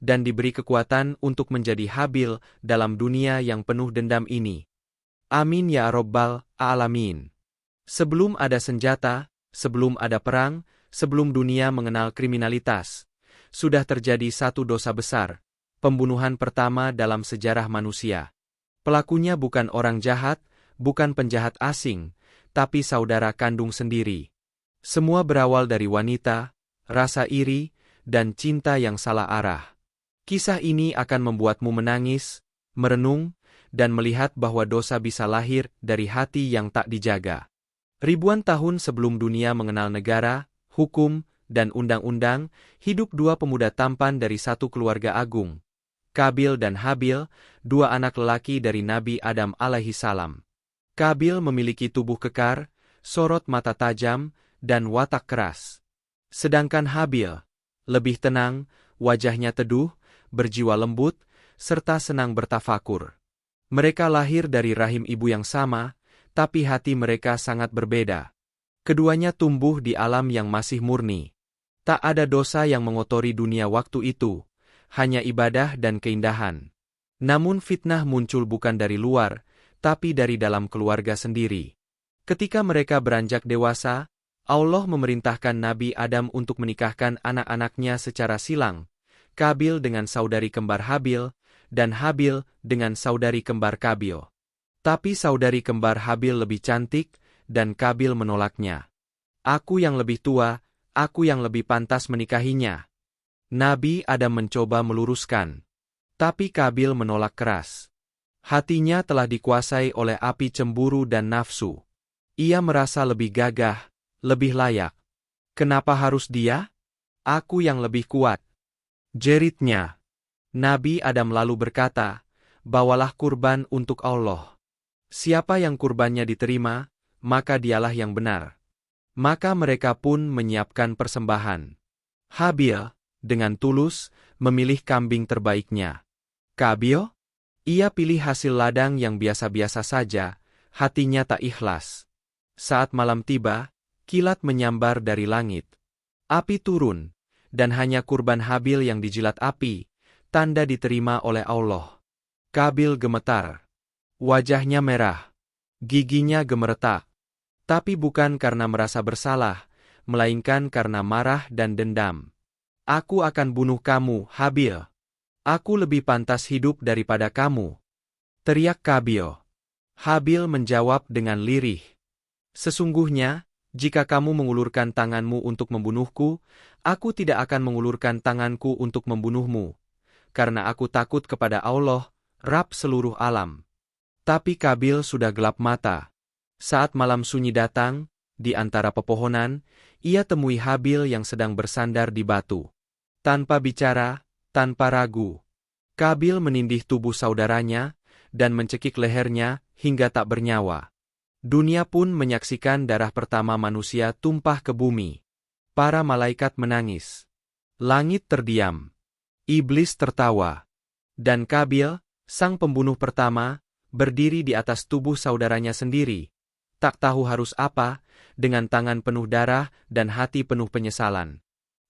Speaker 1: dan diberi kekuatan untuk menjadi Habil dalam dunia yang penuh dendam ini. Amin ya Rabbal Alamin. Sebelum ada senjata, sebelum ada perang, sebelum dunia mengenal kriminalitas, sudah terjadi satu dosa besar, pembunuhan pertama dalam sejarah manusia. Pelakunya bukan orang jahat, bukan penjahat asing, tapi saudara kandung sendiri. Semua berawal dari wanita, rasa iri, dan cinta yang salah arah. Kisah ini akan membuatmu menangis, merenung, dan melihat bahwa dosa bisa lahir dari hati yang tak dijaga. Ribuan tahun sebelum dunia mengenal negara, hukum, dan undang-undang, hidup dua pemuda tampan dari satu keluarga agung. Qabil dan Habil, dua anak lelaki dari Nabi Adam alaihi salam. Qabil memiliki tubuh kekar, sorot mata tajam, dan watak keras. Sedangkan Habil, lebih tenang, wajahnya teduh, berjiwa lembut, serta senang bertafakur. Mereka lahir dari rahim ibu yang sama, tapi hati mereka sangat berbeda. Keduanya tumbuh di alam yang masih murni. Tak ada dosa yang mengotori dunia waktu itu, hanya ibadah dan keindahan. Namun fitnah muncul bukan dari luar, tapi dari dalam keluarga sendiri. Ketika mereka beranjak dewasa, Allah memerintahkan Nabi Adam untuk menikahkan anak-anaknya secara silang, Qabil dengan saudari kembar Habil, dan Habil dengan saudari kembar Qabil. Tapi saudari kembar Habil lebih cantik, dan Qabil menolaknya. Aku yang lebih tua, aku yang lebih pantas menikahinya. Nabi Adam mencoba meluruskan. Tapi Qabil menolak keras. Hatinya telah dikuasai oleh api cemburu dan nafsu. Ia merasa lebih gagah, lebih layak. Kenapa harus dia? Aku yang lebih kuat. Jeritnya. Nabi Adam lalu berkata, bawalah kurban untuk Allah. Siapa yang kurbannya diterima, maka dialah yang benar. Maka mereka pun menyiapkan persembahan. Habil, dengan tulus, memilih kambing terbaiknya. Qabil? Ia pilih hasil ladang yang biasa-biasa saja, hatinya tak ikhlas. Saat malam tiba, kilat menyambar dari langit. Api turun, dan hanya kurban Habil yang dijilat api, tanda diterima oleh Allah. Qabil gemetar. Wajahnya merah. Giginya gemeretak. Tapi bukan karena merasa bersalah, melainkan karena marah dan dendam. Aku akan bunuh kamu, Habil. Aku lebih pantas hidup daripada kamu. Teriak Qabil. Habil menjawab dengan lirih. Sesungguhnya, jika kamu mengulurkan tanganmu untuk membunuhku, aku tidak akan mengulurkan tanganku untuk membunuhmu. Karena aku takut kepada Allah, rap seluruh alam. Tapi Kabil sudah gelap mata. Saat malam sunyi datang, di antara pepohonan, ia temui Habil yang sedang bersandar di batu. Tanpa bicara, tanpa ragu, Kabil menindih tubuh saudaranya, dan mencekik lehernya hingga tak bernyawa. Dunia pun menyaksikan darah pertama manusia tumpah ke bumi. Para malaikat menangis. Langit terdiam. Iblis tertawa. Dan Kabil, sang pembunuh pertama, berdiri di atas tubuh saudaranya sendiri. Tak tahu harus apa, dengan tangan penuh darah dan hati penuh penyesalan.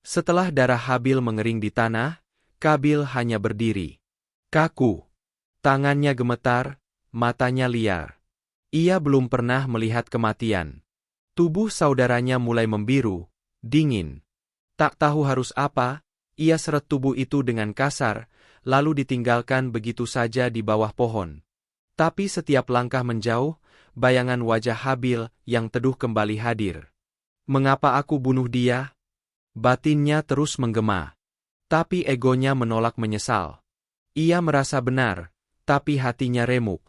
Speaker 1: Setelah darah Habil mengering di tanah, Kabil hanya berdiri. Kaku. Tangannya gemetar, matanya liar. Ia belum pernah melihat kematian. Tubuh saudaranya mulai membiru, dingin. Tak tahu harus apa, ia seret tubuh itu dengan kasar, lalu ditinggalkan begitu saja di bawah pohon. Tapi setiap langkah menjauh, bayangan wajah Habil yang teduh kembali hadir. Mengapa aku bunuh dia? Batinnya terus menggema. Tapi egonya menolak menyesal. Ia merasa benar, tapi hatinya remuk.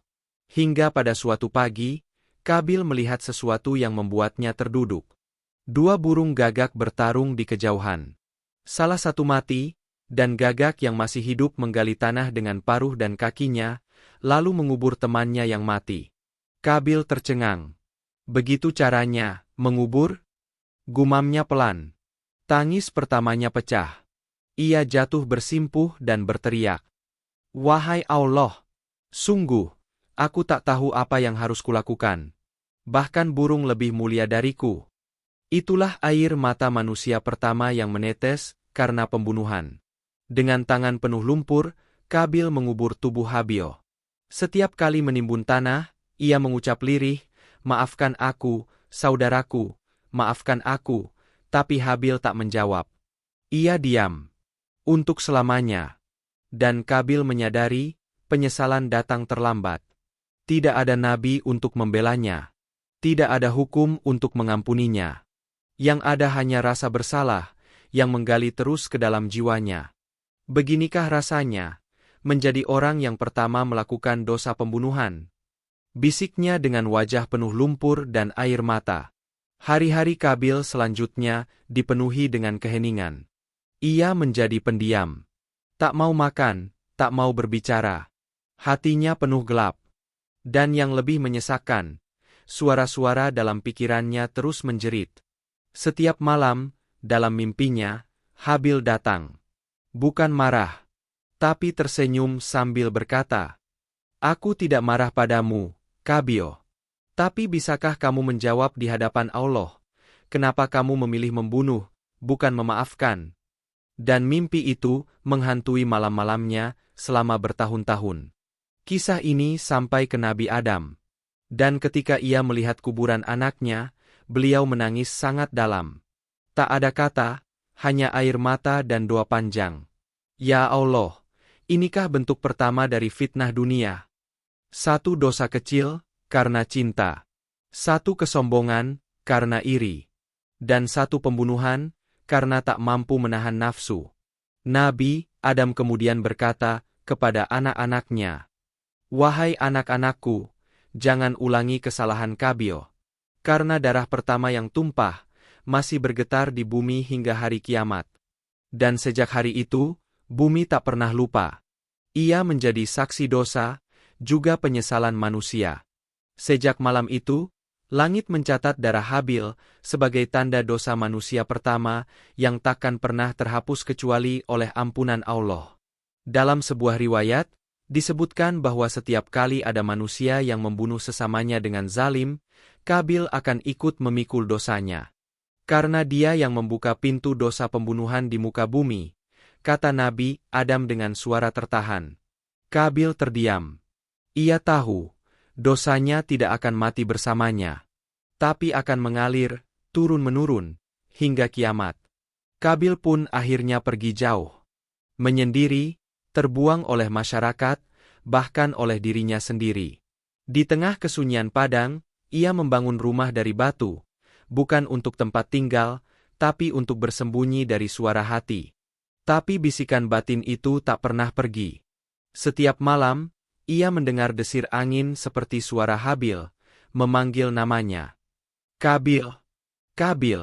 Speaker 1: Hingga pada suatu pagi, Kabil melihat sesuatu yang membuatnya terduduk. Dua burung gagak bertarung di kejauhan. Salah satu mati, dan gagak yang masih hidup menggali tanah dengan paruh dan kakinya, lalu mengubur temannya yang mati. Kabil tercengang. Begitu caranya, mengubur? Gumamnya pelan. Tangis pertamanya pecah. Ia jatuh bersimpuh dan berteriak. Wahai Allah! Sungguh, aku tak tahu apa yang harus kulakukan. Bahkan burung lebih mulia dariku. Itulah air mata manusia pertama yang menetes karena pembunuhan. Dengan tangan penuh lumpur, Kabil mengubur tubuh Habil. Setiap kali menimbun tanah, ia mengucap lirih, "Maafkan aku, saudaraku, maafkan aku," tapi Habil tak menjawab. Ia diam. Untuk selamanya. Dan Kabil menyadari, penyesalan datang terlambat. Tidak ada nabi untuk membelanya. Tidak ada hukum untuk mengampuninya. Yang ada hanya rasa bersalah, yang menggali terus ke dalam jiwanya. Beginikah rasanya, menjadi orang yang pertama melakukan dosa pembunuhan? Bisiknya dengan wajah penuh lumpur dan air mata. Hari-hari Kabil selanjutnya dipenuhi dengan keheningan. Ia menjadi pendiam. Tak mau makan, tak mau berbicara. Hatinya penuh gelap. Dan yang lebih menyesakkan, suara-suara dalam pikirannya terus menjerit. Setiap malam, dalam mimpinya, Habil datang. Bukan marah, tapi tersenyum sambil berkata, "Aku tidak marah padamu, Kabil. Tapi bisakah kamu menjawab di hadapan Allah, kenapa kamu memilih membunuh, bukan memaafkan?" Dan mimpi itu menghantui malam-malamnya selama bertahun-tahun. Kisah ini sampai ke Nabi Adam. Dan ketika ia melihat kuburan anaknya, beliau menangis sangat dalam. Tak ada kata, hanya air mata dan doa panjang. Ya Allah, inikah bentuk pertama dari fitnah dunia? Satu dosa kecil, karena cinta. Satu kesombongan, karena iri. Dan satu pembunuhan, karena tak mampu menahan nafsu. Nabi Adam kemudian berkata kepada anak-anaknya, "Wahai anak-anakku, jangan ulangi kesalahan Kabil. Karena darah pertama yang tumpah, masih bergetar di bumi hingga hari kiamat. Dan sejak hari itu, bumi tak pernah lupa. Ia menjadi saksi dosa, juga penyesalan manusia. Sejak malam itu, langit mencatat darah Habil sebagai tanda dosa manusia pertama yang takkan pernah terhapus kecuali oleh ampunan Allah." Dalam sebuah riwayat, disebutkan bahwa setiap kali ada manusia yang membunuh sesamanya dengan zalim, Kabil akan ikut memikul dosanya. Karena dia yang membuka pintu dosa pembunuhan di muka bumi, kata Nabi Adam dengan suara tertahan. Kabil terdiam. Ia tahu, dosanya tidak akan mati bersamanya, tapi akan mengalir, turun-menurun, hingga kiamat. Kabil pun akhirnya pergi jauh. Menyendiri, terbuang oleh masyarakat, bahkan oleh dirinya sendiri. Di tengah kesunyian padang, ia membangun rumah dari batu, bukan untuk tempat tinggal, tapi untuk bersembunyi dari suara hati. Tapi bisikan batin itu tak pernah pergi. Setiap malam, ia mendengar desir angin seperti suara Habil, memanggil namanya. Kabil, Kabil,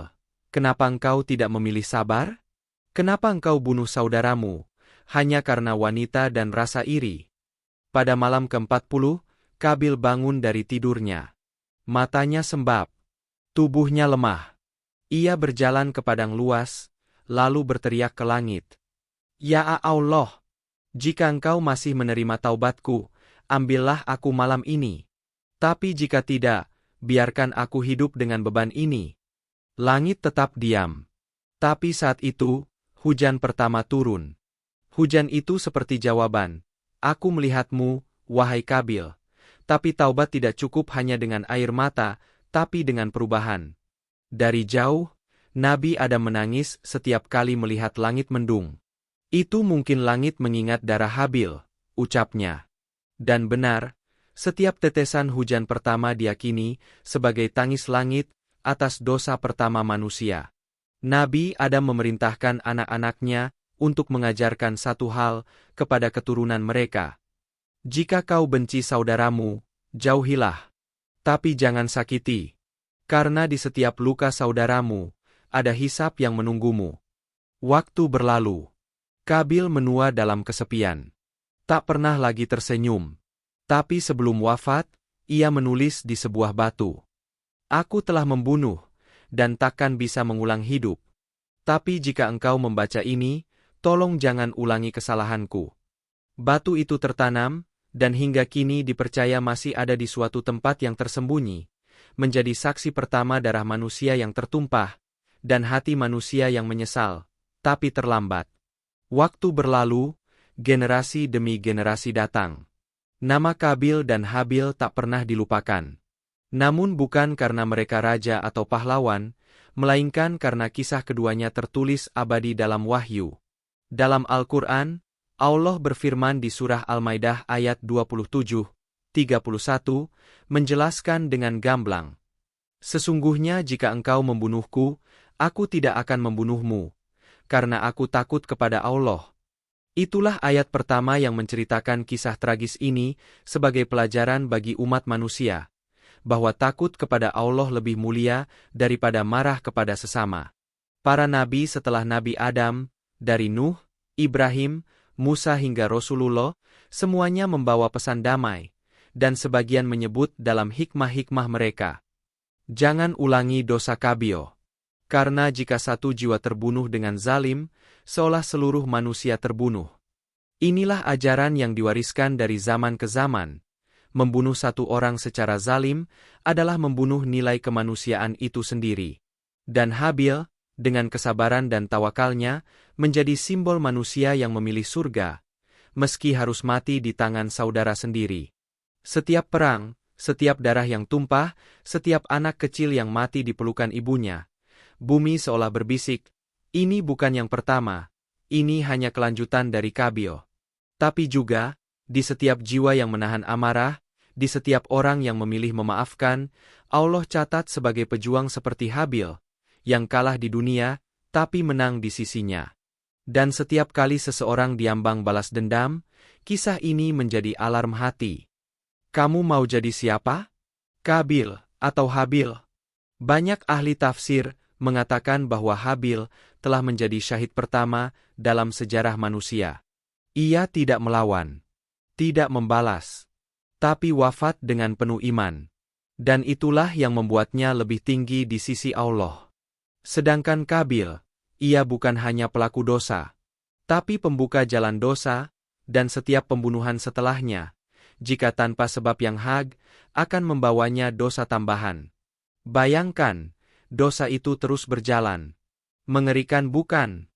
Speaker 1: kenapa engkau tidak memilih sabar? Kenapa engkau bunuh saudaramu, hanya karena wanita dan rasa iri? Pada malam ke-40, Kabil bangun dari tidurnya. Matanya sembab, tubuhnya lemah. Ia berjalan ke padang luas, lalu berteriak ke langit. Ya Allah, jika engkau masih menerima taubatku, ambillah aku malam ini. Tapi jika tidak, biarkan aku hidup dengan beban ini. Langit tetap diam. Tapi saat itu, hujan pertama turun. Hujan itu seperti jawaban, aku melihatmu, wahai Kabil. Tapi taubat tidak cukup hanya dengan air mata, tapi dengan perubahan. Dari jauh, Nabi Adam menangis setiap kali melihat langit mendung. Itu mungkin langit mengingat darah Habil, ucapnya. Dan benar, setiap tetesan hujan pertama diyakini sebagai tangis langit atas dosa pertama manusia. Nabi Adam memerintahkan anak-anaknya untuk mengajarkan satu hal kepada keturunan mereka. Jika kau benci saudaramu, jauhilah. Tapi jangan sakiti. Karena di setiap luka saudaramu, ada hisab yang menunggumu. Waktu berlalu. Kabil menua dalam kesepian. Tak pernah lagi tersenyum. Tapi sebelum wafat, ia menulis di sebuah batu. Aku telah membunuh, dan takkan bisa mengulang hidup. Tapi jika engkau membaca ini, tolong jangan ulangi kesalahanku. Batu itu tertanam, dan hingga kini dipercaya masih ada di suatu tempat yang tersembunyi, menjadi saksi pertama darah manusia yang tertumpah, dan hati manusia yang menyesal, tapi terlambat. Waktu berlalu, generasi demi generasi datang. Nama Kabil dan Habil tak pernah dilupakan. Namun bukan karena mereka raja atau pahlawan, melainkan karena kisah keduanya tertulis abadi dalam wahyu. Dalam Al-Quran, Allah berfirman di surah Al-Maidah ayat 27, 31, menjelaskan dengan gamblang. Sesungguhnya jika engkau membunuhku, aku tidak akan membunuhmu, karena aku takut kepada Allah. Itulah ayat pertama yang menceritakan kisah tragis ini sebagai pelajaran bagi umat manusia, bahwa takut kepada Allah lebih mulia daripada marah kepada sesama. Para nabi setelah Nabi Adam, dari Nuh, Ibrahim, Musa hingga Rasulullah, semuanya membawa pesan damai, dan sebagian menyebut dalam hikmah-hikmah mereka. Jangan ulangi dosa Kabil. Karena jika satu jiwa terbunuh dengan zalim, seolah seluruh manusia terbunuh. Inilah ajaran yang diwariskan dari zaman ke zaman. Membunuh satu orang secara zalim adalah membunuh nilai kemanusiaan itu sendiri. Dan Habil, dengan kesabaran dan tawakalnya, menjadi simbol manusia yang memilih surga, meski harus mati di tangan saudara sendiri. Setiap perang, setiap darah yang tumpah, setiap anak kecil yang mati di pelukan ibunya, bumi seolah berbisik, ini bukan yang pertama, ini hanya kelanjutan dari Kabil. Tapi juga, di setiap jiwa yang menahan amarah, di setiap orang yang memilih memaafkan, Allah catat sebagai pejuang seperti Habil, yang kalah di dunia, tapi menang di sisinya. Dan setiap kali seseorang diambang balas dendam, kisah ini menjadi alarm hati. Kamu mau jadi siapa? Kabil atau Habil? Banyak ahli tafsir mengatakan bahwa Habil telah menjadi syahid pertama dalam sejarah manusia. Ia tidak melawan, tidak membalas, tapi wafat dengan penuh iman. Dan itulah yang membuatnya lebih tinggi di sisi Allah. Sedangkan Kabil, ia bukan hanya pelaku dosa, tapi pembuka jalan dosa, dan setiap pembunuhan setelahnya, jika tanpa sebab yang hak, akan membawanya dosa tambahan. Bayangkan, dosa itu terus berjalan. Mengerikan bukan?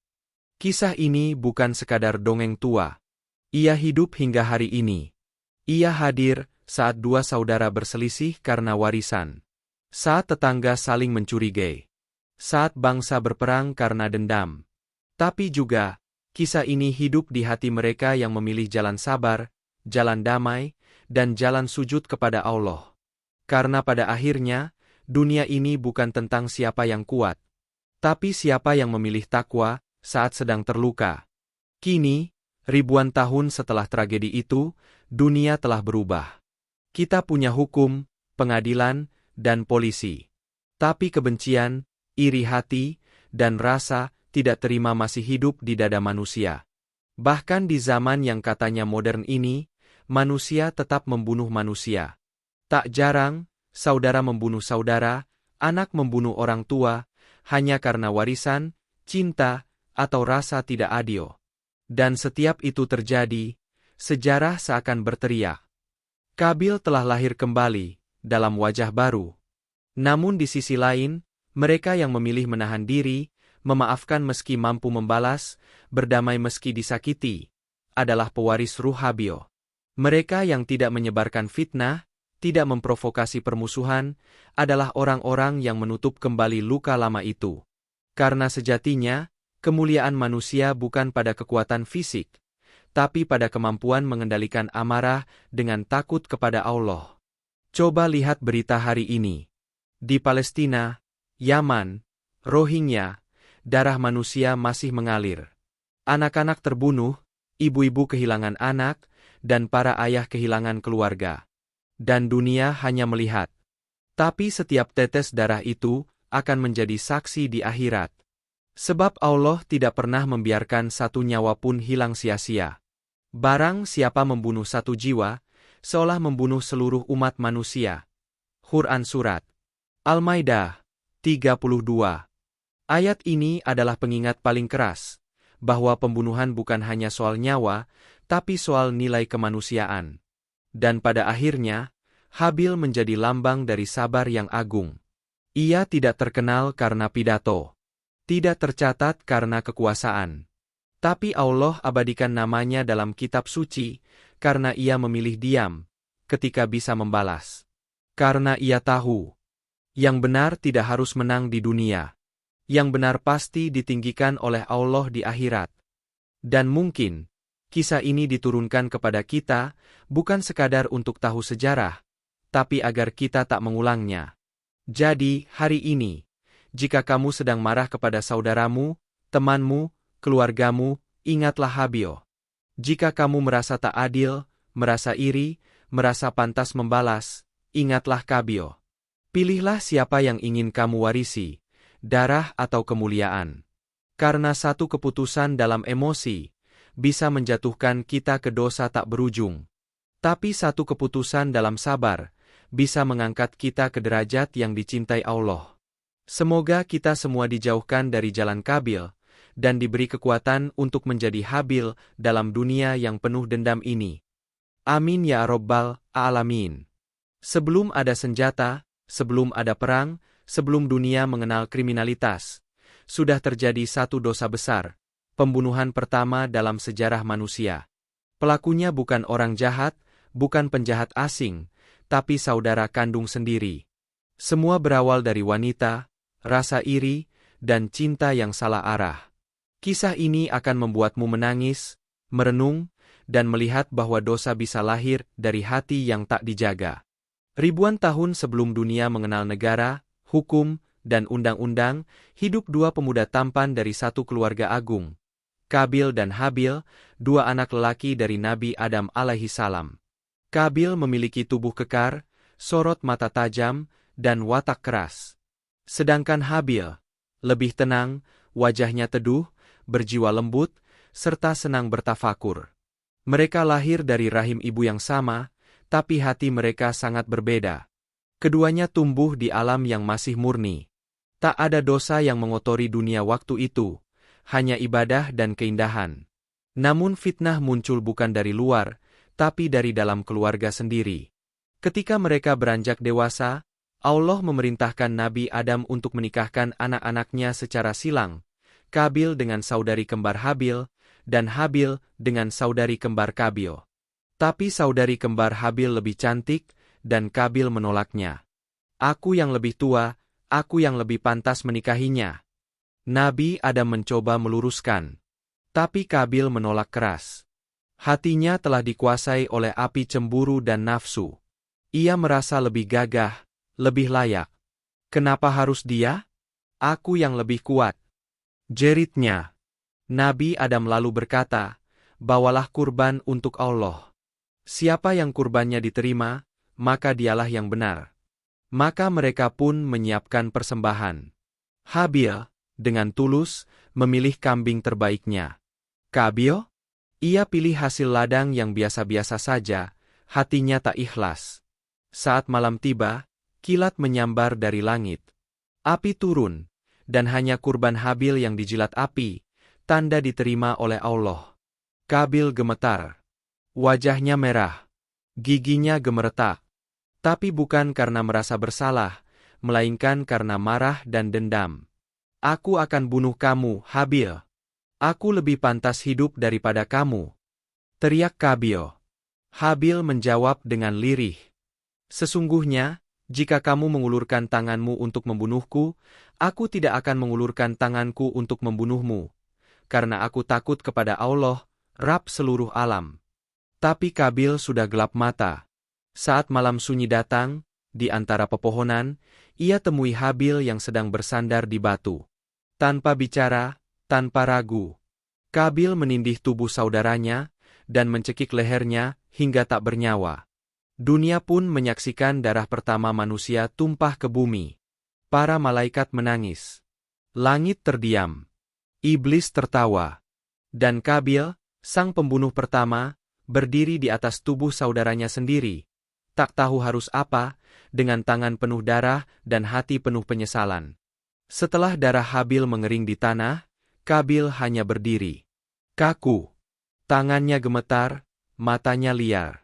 Speaker 1: Kisah ini bukan sekadar dongeng tua. Ia hidup hingga hari ini. Ia hadir saat dua saudara berselisih karena warisan. Saat tetangga saling mencurigai. Saat bangsa berperang karena dendam. Tapi juga, kisah ini hidup di hati mereka yang memilih jalan sabar, jalan damai, dan jalan sujud kepada Allah. Karena pada akhirnya, dunia ini bukan tentang siapa yang kuat, tapi siapa yang memilih takwa saat sedang terluka. Kini, Ribuan tahun setelah tragedi itu, dunia telah berubah. Kita punya hukum, pengadilan, dan polisi. Tapi kebencian, iri hati, dan rasa tidak terima masih hidup di dada manusia. Bahkan di zaman yang katanya modern ini, manusia tetap membunuh manusia. Tak jarang, saudara membunuh saudara, anak membunuh orang tua, hanya karena warisan, cinta, atau rasa tidak adil. Dan setiap itu terjadi, sejarah seakan berteriak. Kabil telah lahir kembali, dalam wajah baru. Namun di sisi lain, mereka yang memilih menahan diri, memaafkan meski mampu membalas, berdamai meski disakiti, adalah pewaris ruh Habil. Mereka yang tidak menyebarkan fitnah, tidak memprovokasi permusuhan, adalah orang-orang yang menutup kembali luka lama itu. Karena sejatinya, kemuliaan manusia bukan pada kekuatan fisik, tapi pada kemampuan mengendalikan amarah dengan takut kepada Allah. Coba lihat berita hari ini. Di Palestina, Yaman, Rohingya, darah manusia masih mengalir. Anak-anak terbunuh, ibu-ibu kehilangan anak, dan para ayah kehilangan keluarga. Dan dunia hanya melihat. Tapi setiap tetes darah itu akan menjadi saksi di akhirat. Sebab Allah tidak pernah membiarkan satu nyawa pun hilang sia-sia. Barang siapa membunuh satu jiwa, seolah membunuh seluruh umat manusia. Quran Surat Al-Maidah 32. Ayat ini adalah pengingat paling keras, bahwa pembunuhan bukan hanya soal nyawa, tapi soal nilai kemanusiaan. Dan pada akhirnya, Habil menjadi lambang dari sabar yang agung. Ia tidak terkenal karena pidato. Tidak tercatat karena kekuasaan. Tapi Allah abadikan namanya dalam kitab suci, karena ia memilih diam, ketika bisa membalas. Karena ia tahu, yang benar tidak harus menang di dunia. Yang benar pasti ditinggikan oleh Allah di akhirat. Dan mungkin, kisah ini diturunkan kepada kita, bukan sekadar untuk tahu sejarah, tapi agar kita tak mengulangnya. Jadi, hari ini, jika kamu sedang marah kepada saudaramu, temanmu, keluargamu, ingatlah Habil. Jika kamu merasa tak adil, merasa iri, merasa pantas membalas, ingatlah Kabil. Pilihlah siapa yang ingin kamu warisi, darah atau kemuliaan. Karena satu keputusan dalam emosi, bisa menjatuhkan kita ke dosa tak berujung. Tapi satu keputusan dalam sabar, bisa mengangkat kita ke derajat yang dicintai Allah. Semoga kita semua dijauhkan dari jalan Kabil, dan diberi kekuatan untuk menjadi Habil dalam dunia yang penuh dendam ini. Amin ya Rabbal Alamin. Sebelum ada senjata, sebelum ada perang, sebelum dunia mengenal kriminalitas, sudah terjadi satu dosa besar, pembunuhan pertama dalam sejarah manusia. Pelakunya bukan orang jahat, bukan penjahat asing, tapi saudara kandung sendiri. Semua berawal dari wanita, rasa iri, dan cinta yang salah arah. Kisah ini akan membuatmu menangis, merenung, dan melihat bahwa dosa bisa lahir dari hati yang tak dijaga. Ribuan tahun sebelum dunia mengenal negara, hukum, dan undang-undang, hidup dua pemuda tampan dari satu keluarga agung. Kabil dan Habil, dua anak lelaki dari Nabi Adam alaihi salam. Kabil memiliki tubuh kekar, sorot mata tajam, dan watak keras. Sedangkan Habil, lebih tenang, wajahnya teduh, berjiwa lembut, serta senang bertafakur. Mereka lahir dari rahim ibu yang sama, tapi hati mereka sangat berbeda. Keduanya tumbuh di alam yang masih murni. Tak ada dosa yang mengotori dunia waktu itu, hanya ibadah dan keindahan. Namun fitnah muncul bukan dari luar, tapi dari dalam keluarga sendiri. Ketika mereka beranjak dewasa, Allah memerintahkan Nabi Adam untuk menikahkan anak-anaknya secara silang, Kabil dengan saudari kembar Habil, dan Habil dengan saudari kembar Kabil. Tapi saudari kembar Habil lebih cantik, dan Kabil menolaknya. Aku yang lebih tua, aku yang lebih pantas menikahinya. Nabi Adam mencoba meluruskan. Tapi Kabil menolak keras. Hatinya telah dikuasai oleh api cemburu dan nafsu. Ia merasa lebih gagah, lebih layak. Kenapa harus dia? Aku yang lebih kuat. Jeritnya. Nabi Adam lalu berkata, bawalah kurban untuk Allah. Siapa yang kurbannya diterima, maka dialah yang benar. Maka mereka pun menyiapkan persembahan. Habil, dengan tulus, memilih kambing terbaiknya. Kabil? Ia pilih hasil ladang yang biasa-biasa saja, hatinya tak ikhlas. Saat malam tiba, kilat menyambar dari langit. Api turun, dan hanya kurban Habil yang dijilat api, tanda diterima oleh Allah. Kabil gemetar. Wajahnya merah. Giginya gemeretak. Tapi bukan karena merasa bersalah, melainkan karena marah dan dendam. Aku akan bunuh kamu, Habil. Aku lebih pantas hidup daripada kamu. Teriak Kabil. Habil menjawab dengan lirih. Sesungguhnya, jika kamu mengulurkan tanganmu untuk membunuhku, aku tidak akan mengulurkan tanganku untuk membunuhmu. Karena aku takut kepada Allah, Rabb seluruh alam. Tapi Kabil sudah gelap mata. Saat malam sunyi datang, di antara pepohonan, ia temui Habil yang sedang bersandar di batu. Tanpa bicara, tanpa ragu, Kabil menindih tubuh saudaranya, dan mencekik lehernya, hingga tak bernyawa. Dunia pun menyaksikan darah pertama manusia tumpah ke bumi. Para malaikat menangis. Langit terdiam. Iblis tertawa. Dan Kabil, sang pembunuh pertama, berdiri di atas tubuh saudaranya sendiri. Tak tahu harus apa, dengan tangan penuh darah dan hati penuh penyesalan. Setelah darah Habil mengering di tanah, Kabil hanya berdiri. Kaku. Tangannya gemetar, matanya liar.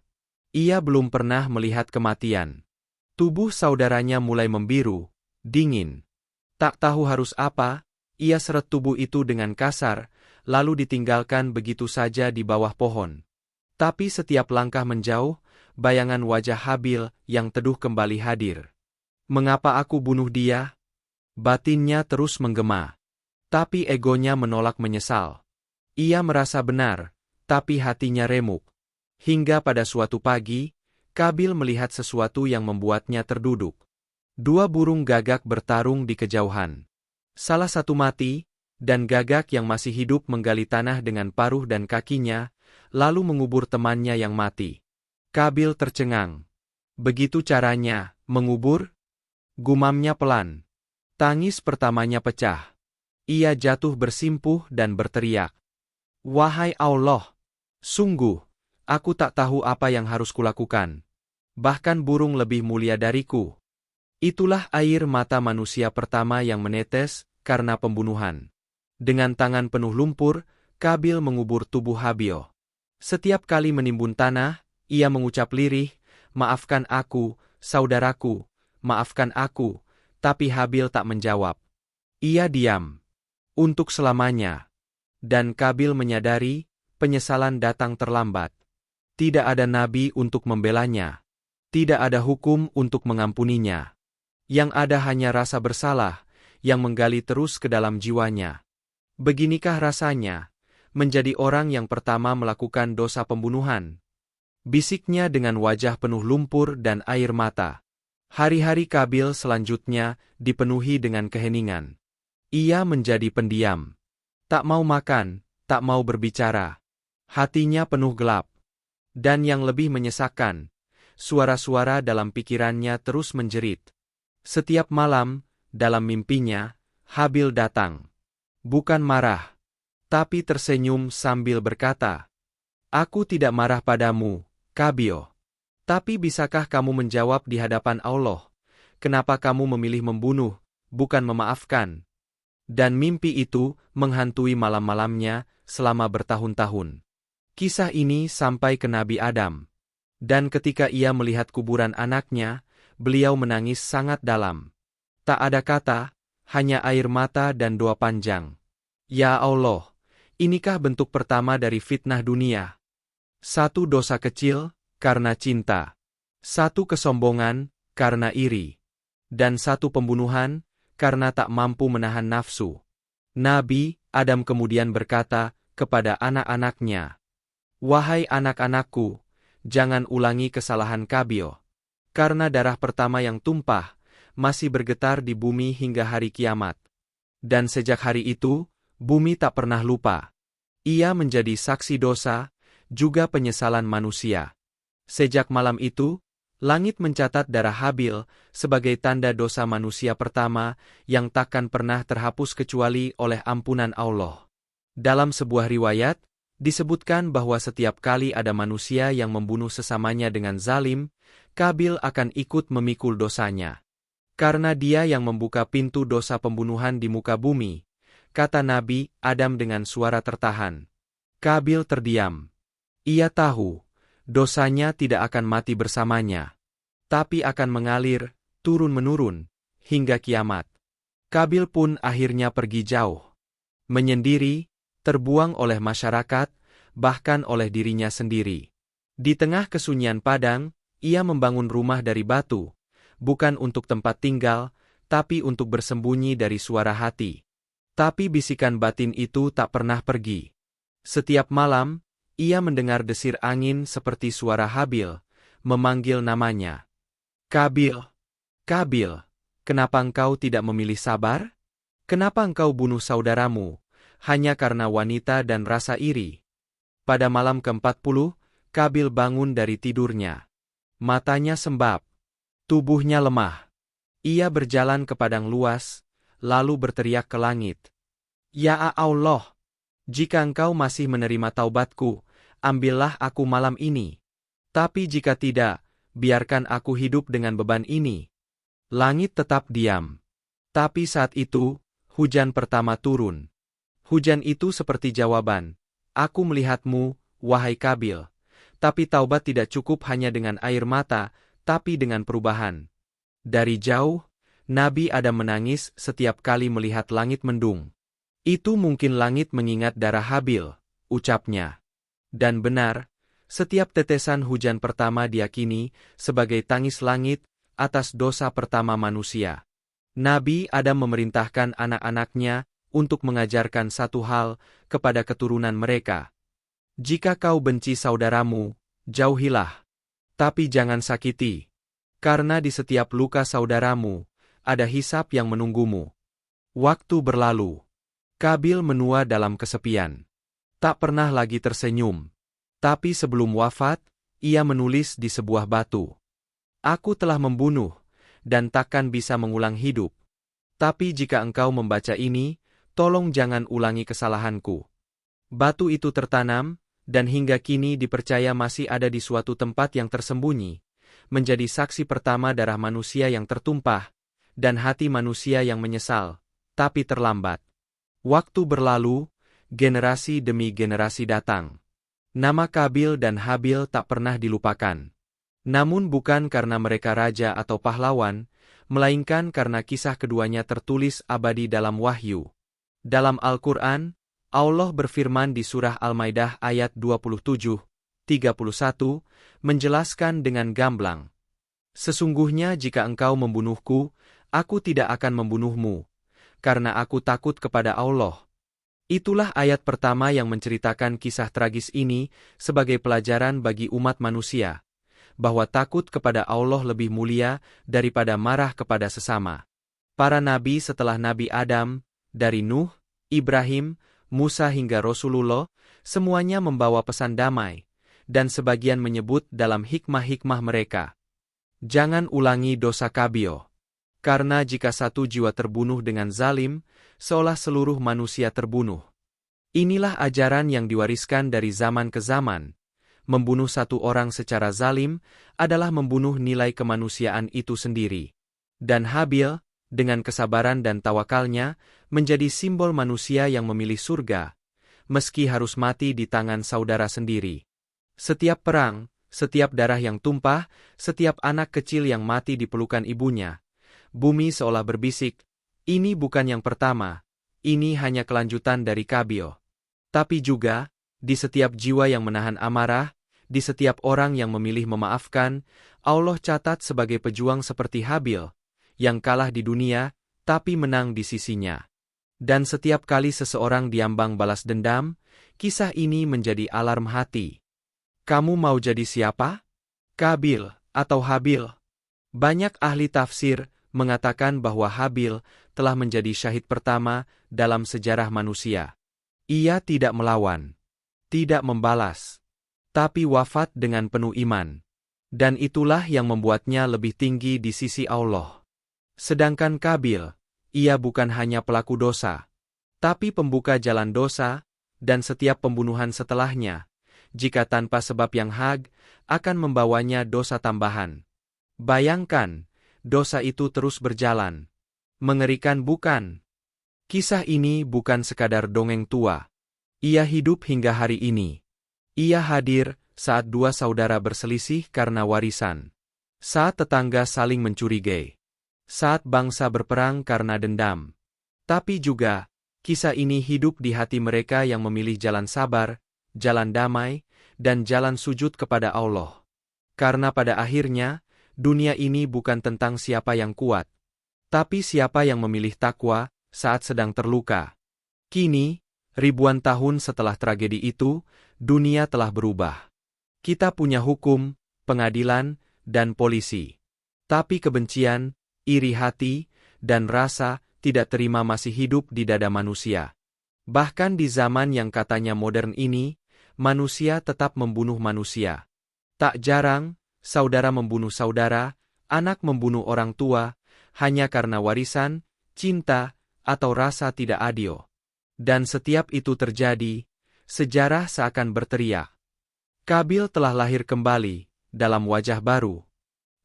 Speaker 1: Ia belum pernah melihat kematian. Tubuh saudaranya mulai membiru, dingin. Tak tahu harus apa, ia seret tubuh itu dengan kasar, lalu ditinggalkan begitu saja di bawah pohon. Tapi setiap langkah menjauh, bayangan wajah Habil yang teduh kembali hadir. Mengapa aku bunuh dia? Batinnya terus menggema. Tapi egonya menolak menyesal. Ia merasa benar, tapi hatinya remuk. Hingga pada suatu pagi, Kabil melihat sesuatu yang membuatnya terduduk. Dua burung gagak bertarung di kejauhan. Salah satu mati, dan gagak yang masih hidup menggali tanah dengan paruh dan kakinya, lalu mengubur temannya yang mati. Kabil tercengang. Begitu caranya, mengubur? Gumamnya pelan. Tangis pertamanya pecah. Ia jatuh bersimpuh dan berteriak. Wahai Allah! Sungguh, aku tak tahu apa yang harus kulakukan. Bahkan burung lebih mulia dariku. Itulah air mata manusia pertama yang menetes karena pembunuhan. Dengan tangan penuh lumpur, Kabil mengubur tubuh Habil. Setiap kali menimbun tanah, ia mengucap lirih, maafkan aku, saudaraku, maafkan aku, tapi Habil tak menjawab. Ia diam. Untuk selamanya. Dan Kabil menyadari, penyesalan datang terlambat. Tidak ada nabi untuk membelanya. Tidak ada hukum untuk mengampuninya. Yang ada hanya rasa bersalah, yang menggali terus ke dalam jiwanya. Beginikah rasanya, menjadi orang yang pertama melakukan dosa pembunuhan? Bisiknya dengan wajah penuh lumpur dan air mata. Hari-hari Kabil selanjutnya dipenuhi dengan keheningan. Ia menjadi pendiam. Tak mau makan, tak mau berbicara. Hatinya penuh gelap. Dan yang lebih menyesakkan, suara-suara dalam pikirannya terus menjerit. Setiap malam, dalam mimpinya, Habil datang. Bukan marah, tapi tersenyum sambil berkata, aku tidak marah padamu, Kabil. Tapi bisakah kamu menjawab di hadapan Allah, kenapa kamu memilih membunuh, bukan memaafkan? Dan mimpi itu menghantui malam-malamnya selama bertahun-tahun. Kisah ini sampai ke Nabi Adam. Dan ketika ia melihat kuburan anaknya, beliau menangis sangat dalam. Tak ada kata, hanya air mata dan doa panjang. Ya Allah, inikah bentuk pertama dari fitnah dunia? Satu dosa kecil, karena cinta. Satu kesombongan, karena iri. Dan satu pembunuhan, karena tak mampu menahan nafsu. Nabi Adam kemudian berkata kepada anak-anaknya, wahai anak-anakku, jangan ulangi kesalahan Kabil. Karena darah pertama yang tumpah, masih bergetar di bumi hingga hari kiamat. Dan sejak hari itu, bumi tak pernah lupa. Ia menjadi saksi dosa, juga penyesalan manusia. Sejak malam itu, langit mencatat darah Habil sebagai tanda dosa manusia pertama yang takkan pernah terhapus kecuali oleh ampunan Allah. Dalam sebuah riwayat, disebutkan bahwa setiap kali ada manusia yang membunuh sesamanya dengan zalim, Kabil akan ikut memikul dosanya. Karena dia yang membuka pintu dosa pembunuhan di muka bumi, kata Nabi Adam dengan suara tertahan. Kabil terdiam. Ia tahu, dosanya tidak akan mati bersamanya, tapi akan mengalir, turun-menurun, hingga kiamat. Kabil pun akhirnya pergi jauh. Menyendiri, terbuang oleh masyarakat, bahkan oleh dirinya sendiri. Di tengah kesunyian padang, ia membangun rumah dari batu, bukan untuk tempat tinggal, tapi untuk bersembunyi dari suara hati. Tapi bisikan batin itu tak pernah pergi. Setiap malam, ia mendengar desir angin seperti suara Habil, memanggil namanya. Kabil, Kabil, kenapa engkau tidak memilih sabar? Kenapa engkau bunuh saudaramu, hanya karena wanita dan rasa iri? Pada malam ke-40, Kabil bangun dari tidurnya. Matanya sembab, tubuhnya lemah. Ia berjalan ke padang luas, lalu berteriak ke langit. Ya Allah, jika engkau masih menerima taubatku, ambillah aku malam ini. Tapi jika tidak, biarkan aku hidup dengan beban ini. Langit tetap diam. Tapi saat itu, hujan pertama turun. Hujan itu seperti jawaban, aku melihatmu, wahai Kabil. Tapi taubat tidak cukup hanya dengan air mata, tapi dengan perubahan. Dari jauh, Nabi Adam menangis setiap kali melihat langit mendung. Itu mungkin langit mengingat darah Habil, ucapnya. Dan benar, setiap tetesan hujan pertama diyakini sebagai tangis langit atas dosa pertama manusia. Nabi Adam memerintahkan anak-anaknya untuk mengajarkan satu hal kepada keturunan mereka. Jika kau benci saudaramu, jauhilah. Tapi jangan sakiti. Karena di setiap luka saudaramu, ada hisab yang menunggumu. Waktu berlalu. Kabil menua dalam kesepian. Tak pernah lagi tersenyum. Tapi sebelum wafat, ia menulis di sebuah batu. Aku telah membunuh, dan takkan bisa mengulang hidup. Tapi jika engkau membaca ini, tolong jangan ulangi kesalahanku. Batu itu tertanam, dan hingga kini dipercaya masih ada di suatu tempat yang tersembunyi, menjadi saksi pertama darah manusia yang tertumpah, dan hati manusia yang menyesal, tapi terlambat. Waktu berlalu, generasi demi generasi datang. Nama Kabil dan Habil tak pernah dilupakan. Namun bukan karena mereka raja atau pahlawan, melainkan karena kisah keduanya tertulis abadi dalam wahyu. Dalam Al-Quran, Allah berfirman di surah Al-Maidah ayat 27, 31, menjelaskan dengan gamblang. Sesungguhnya jika engkau membunuhku, aku tidak akan membunuhmu, karena aku takut kepada Allah. Itulah ayat pertama yang menceritakan kisah tragis ini sebagai pelajaran bagi umat manusia, bahwa takut kepada Allah lebih mulia daripada marah kepada sesama. Para nabi setelah Nabi Adam, dari Nuh, Ibrahim, Musa hingga Rasulullah, semuanya membawa pesan damai, dan sebagian menyebut dalam hikmah-hikmah mereka. Jangan ulangi dosa Kabil. Karena jika satu jiwa terbunuh dengan zalim, seolah seluruh manusia terbunuh. Inilah ajaran yang diwariskan dari zaman ke zaman. Membunuh satu orang secara zalim adalah membunuh nilai kemanusiaan itu sendiri. Dan Habil, dengan kesabaran dan tawakalnya, menjadi simbol manusia yang memilih surga, meski harus mati di tangan saudara sendiri. Setiap perang, setiap darah yang tumpah, setiap anak kecil yang mati di pelukan ibunya, bumi seolah berbisik, ini bukan yang pertama, ini hanya kelanjutan dari Kabil. Tapi juga, di setiap jiwa yang menahan amarah, di setiap orang yang memilih memaafkan, Allah catat sebagai pejuang seperti Habil, yang kalah di dunia, tapi menang di sisinya. Dan setiap kali seseorang diambang balas dendam, kisah ini menjadi alarm hati. Kamu mau jadi siapa? Kabil atau Habil? Banyak ahli tafsir mengatakan bahwa Habil telah menjadi syahid pertama dalam sejarah manusia. Ia tidak melawan, tidak membalas, tapi wafat dengan penuh iman. Dan itulah yang membuatnya lebih tinggi di sisi Allah. Sedangkan Qabil, ia bukan hanya pelaku dosa, tapi pembuka jalan dosa, dan setiap pembunuhan setelahnya, jika tanpa sebab yang hak, akan membawanya dosa tambahan. Bayangkan, dosa itu terus berjalan. Mengerikan bukan? Kisah ini bukan sekadar dongeng tua. Ia hidup hingga hari ini. Ia hadir saat dua saudara berselisih karena warisan. Saat tetangga saling mencurigai. Saat bangsa berperang karena dendam. Tapi juga, kisah ini hidup di hati mereka yang memilih jalan sabar, jalan damai, dan jalan sujud kepada Allah. Karena pada akhirnya, dunia ini bukan tentang siapa yang kuat, tapi siapa yang memilih takwa saat sedang terluka. Kini, ribuan tahun setelah tragedi itu, dunia telah berubah. Kita punya hukum, pengadilan, dan polisi. Tapi kebencian, iri hati, dan rasa tidak terima masih hidup di dada manusia. Bahkan di zaman yang katanya modern ini, manusia tetap membunuh manusia. Tak jarang, saudara membunuh saudara, anak membunuh orang tua, hanya karena warisan, cinta, atau rasa tidak adil. Dan setiap itu terjadi, sejarah seakan berteriak. Qabil telah lahir kembali, dalam wajah baru.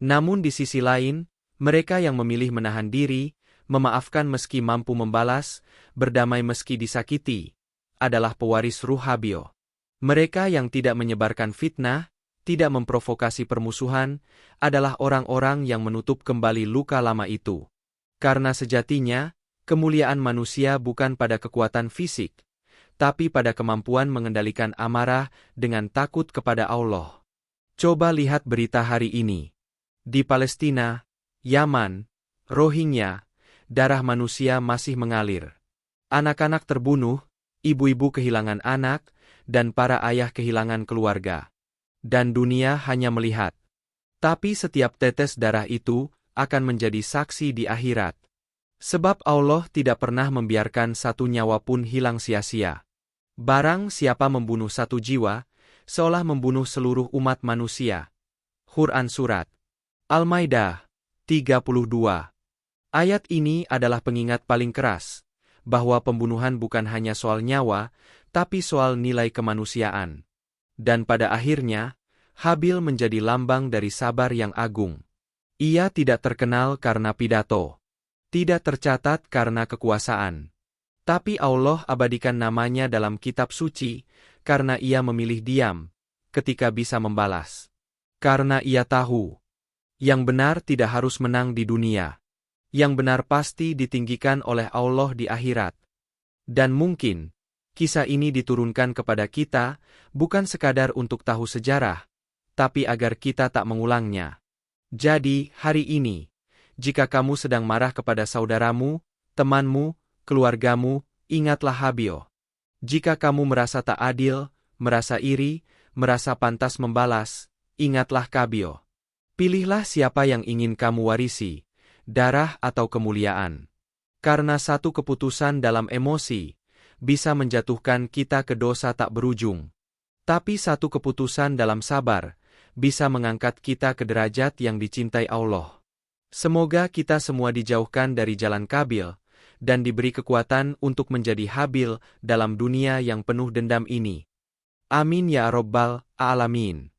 Speaker 1: Namun di sisi lain, mereka yang memilih menahan diri, memaafkan meski mampu membalas, berdamai meski disakiti, adalah pewaris ruh Habil. Mereka yang tidak menyebarkan fitnah, tidak memprovokasi permusuhan, adalah orang-orang yang menutup kembali luka lama itu. Karena sejatinya, kemuliaan manusia bukan pada kekuatan fisik, tapi pada kemampuan mengendalikan amarah dengan takut kepada Allah. Coba lihat berita hari ini. Di Palestina, Yaman, Rohingya, darah manusia masih mengalir. Anak-anak terbunuh, ibu-ibu kehilangan anak, dan para ayah kehilangan keluarga. Dan dunia hanya melihat. Tapi setiap tetes darah itu akan menjadi saksi di akhirat. Sebab Allah tidak pernah membiarkan satu nyawa pun hilang sia-sia. Barang siapa membunuh satu jiwa, seolah membunuh seluruh umat manusia. Quran Surat Al-Maidah 32. Ayat ini adalah pengingat paling keras, bahwa pembunuhan bukan hanya soal nyawa, tapi soal nilai kemanusiaan. Dan pada akhirnya, Habil menjadi lambang dari sabar yang agung. Ia tidak terkenal karena pidato. Tidak tercatat karena kekuasaan. Tapi Allah abadikan namanya dalam kitab suci, karena ia memilih diam, ketika bisa membalas. Karena ia tahu, yang benar tidak harus menang di dunia. Yang benar pasti ditinggikan oleh Allah di akhirat. Dan mungkin, kisah ini diturunkan kepada kita, bukan sekadar untuk tahu sejarah, tapi agar kita tak mengulangnya. Jadi, hari ini, jika kamu sedang marah kepada saudaramu, temanmu, keluargamu, ingatlah Habil. Jika kamu merasa tak adil, merasa iri, merasa pantas membalas, ingatlah Qabil. Pilihlah siapa yang ingin kamu warisi, darah atau kemuliaan. Karena satu keputusan dalam emosi, bisa menjatuhkan kita ke dosa tak berujung. Tapi satu keputusan dalam sabar, bisa mengangkat kita ke derajat yang dicintai Allah. Semoga kita semua dijauhkan dari jalan Qabil, dan diberi kekuatan untuk menjadi Habil dalam dunia yang penuh dendam ini. Amin ya Rabbal Alamin.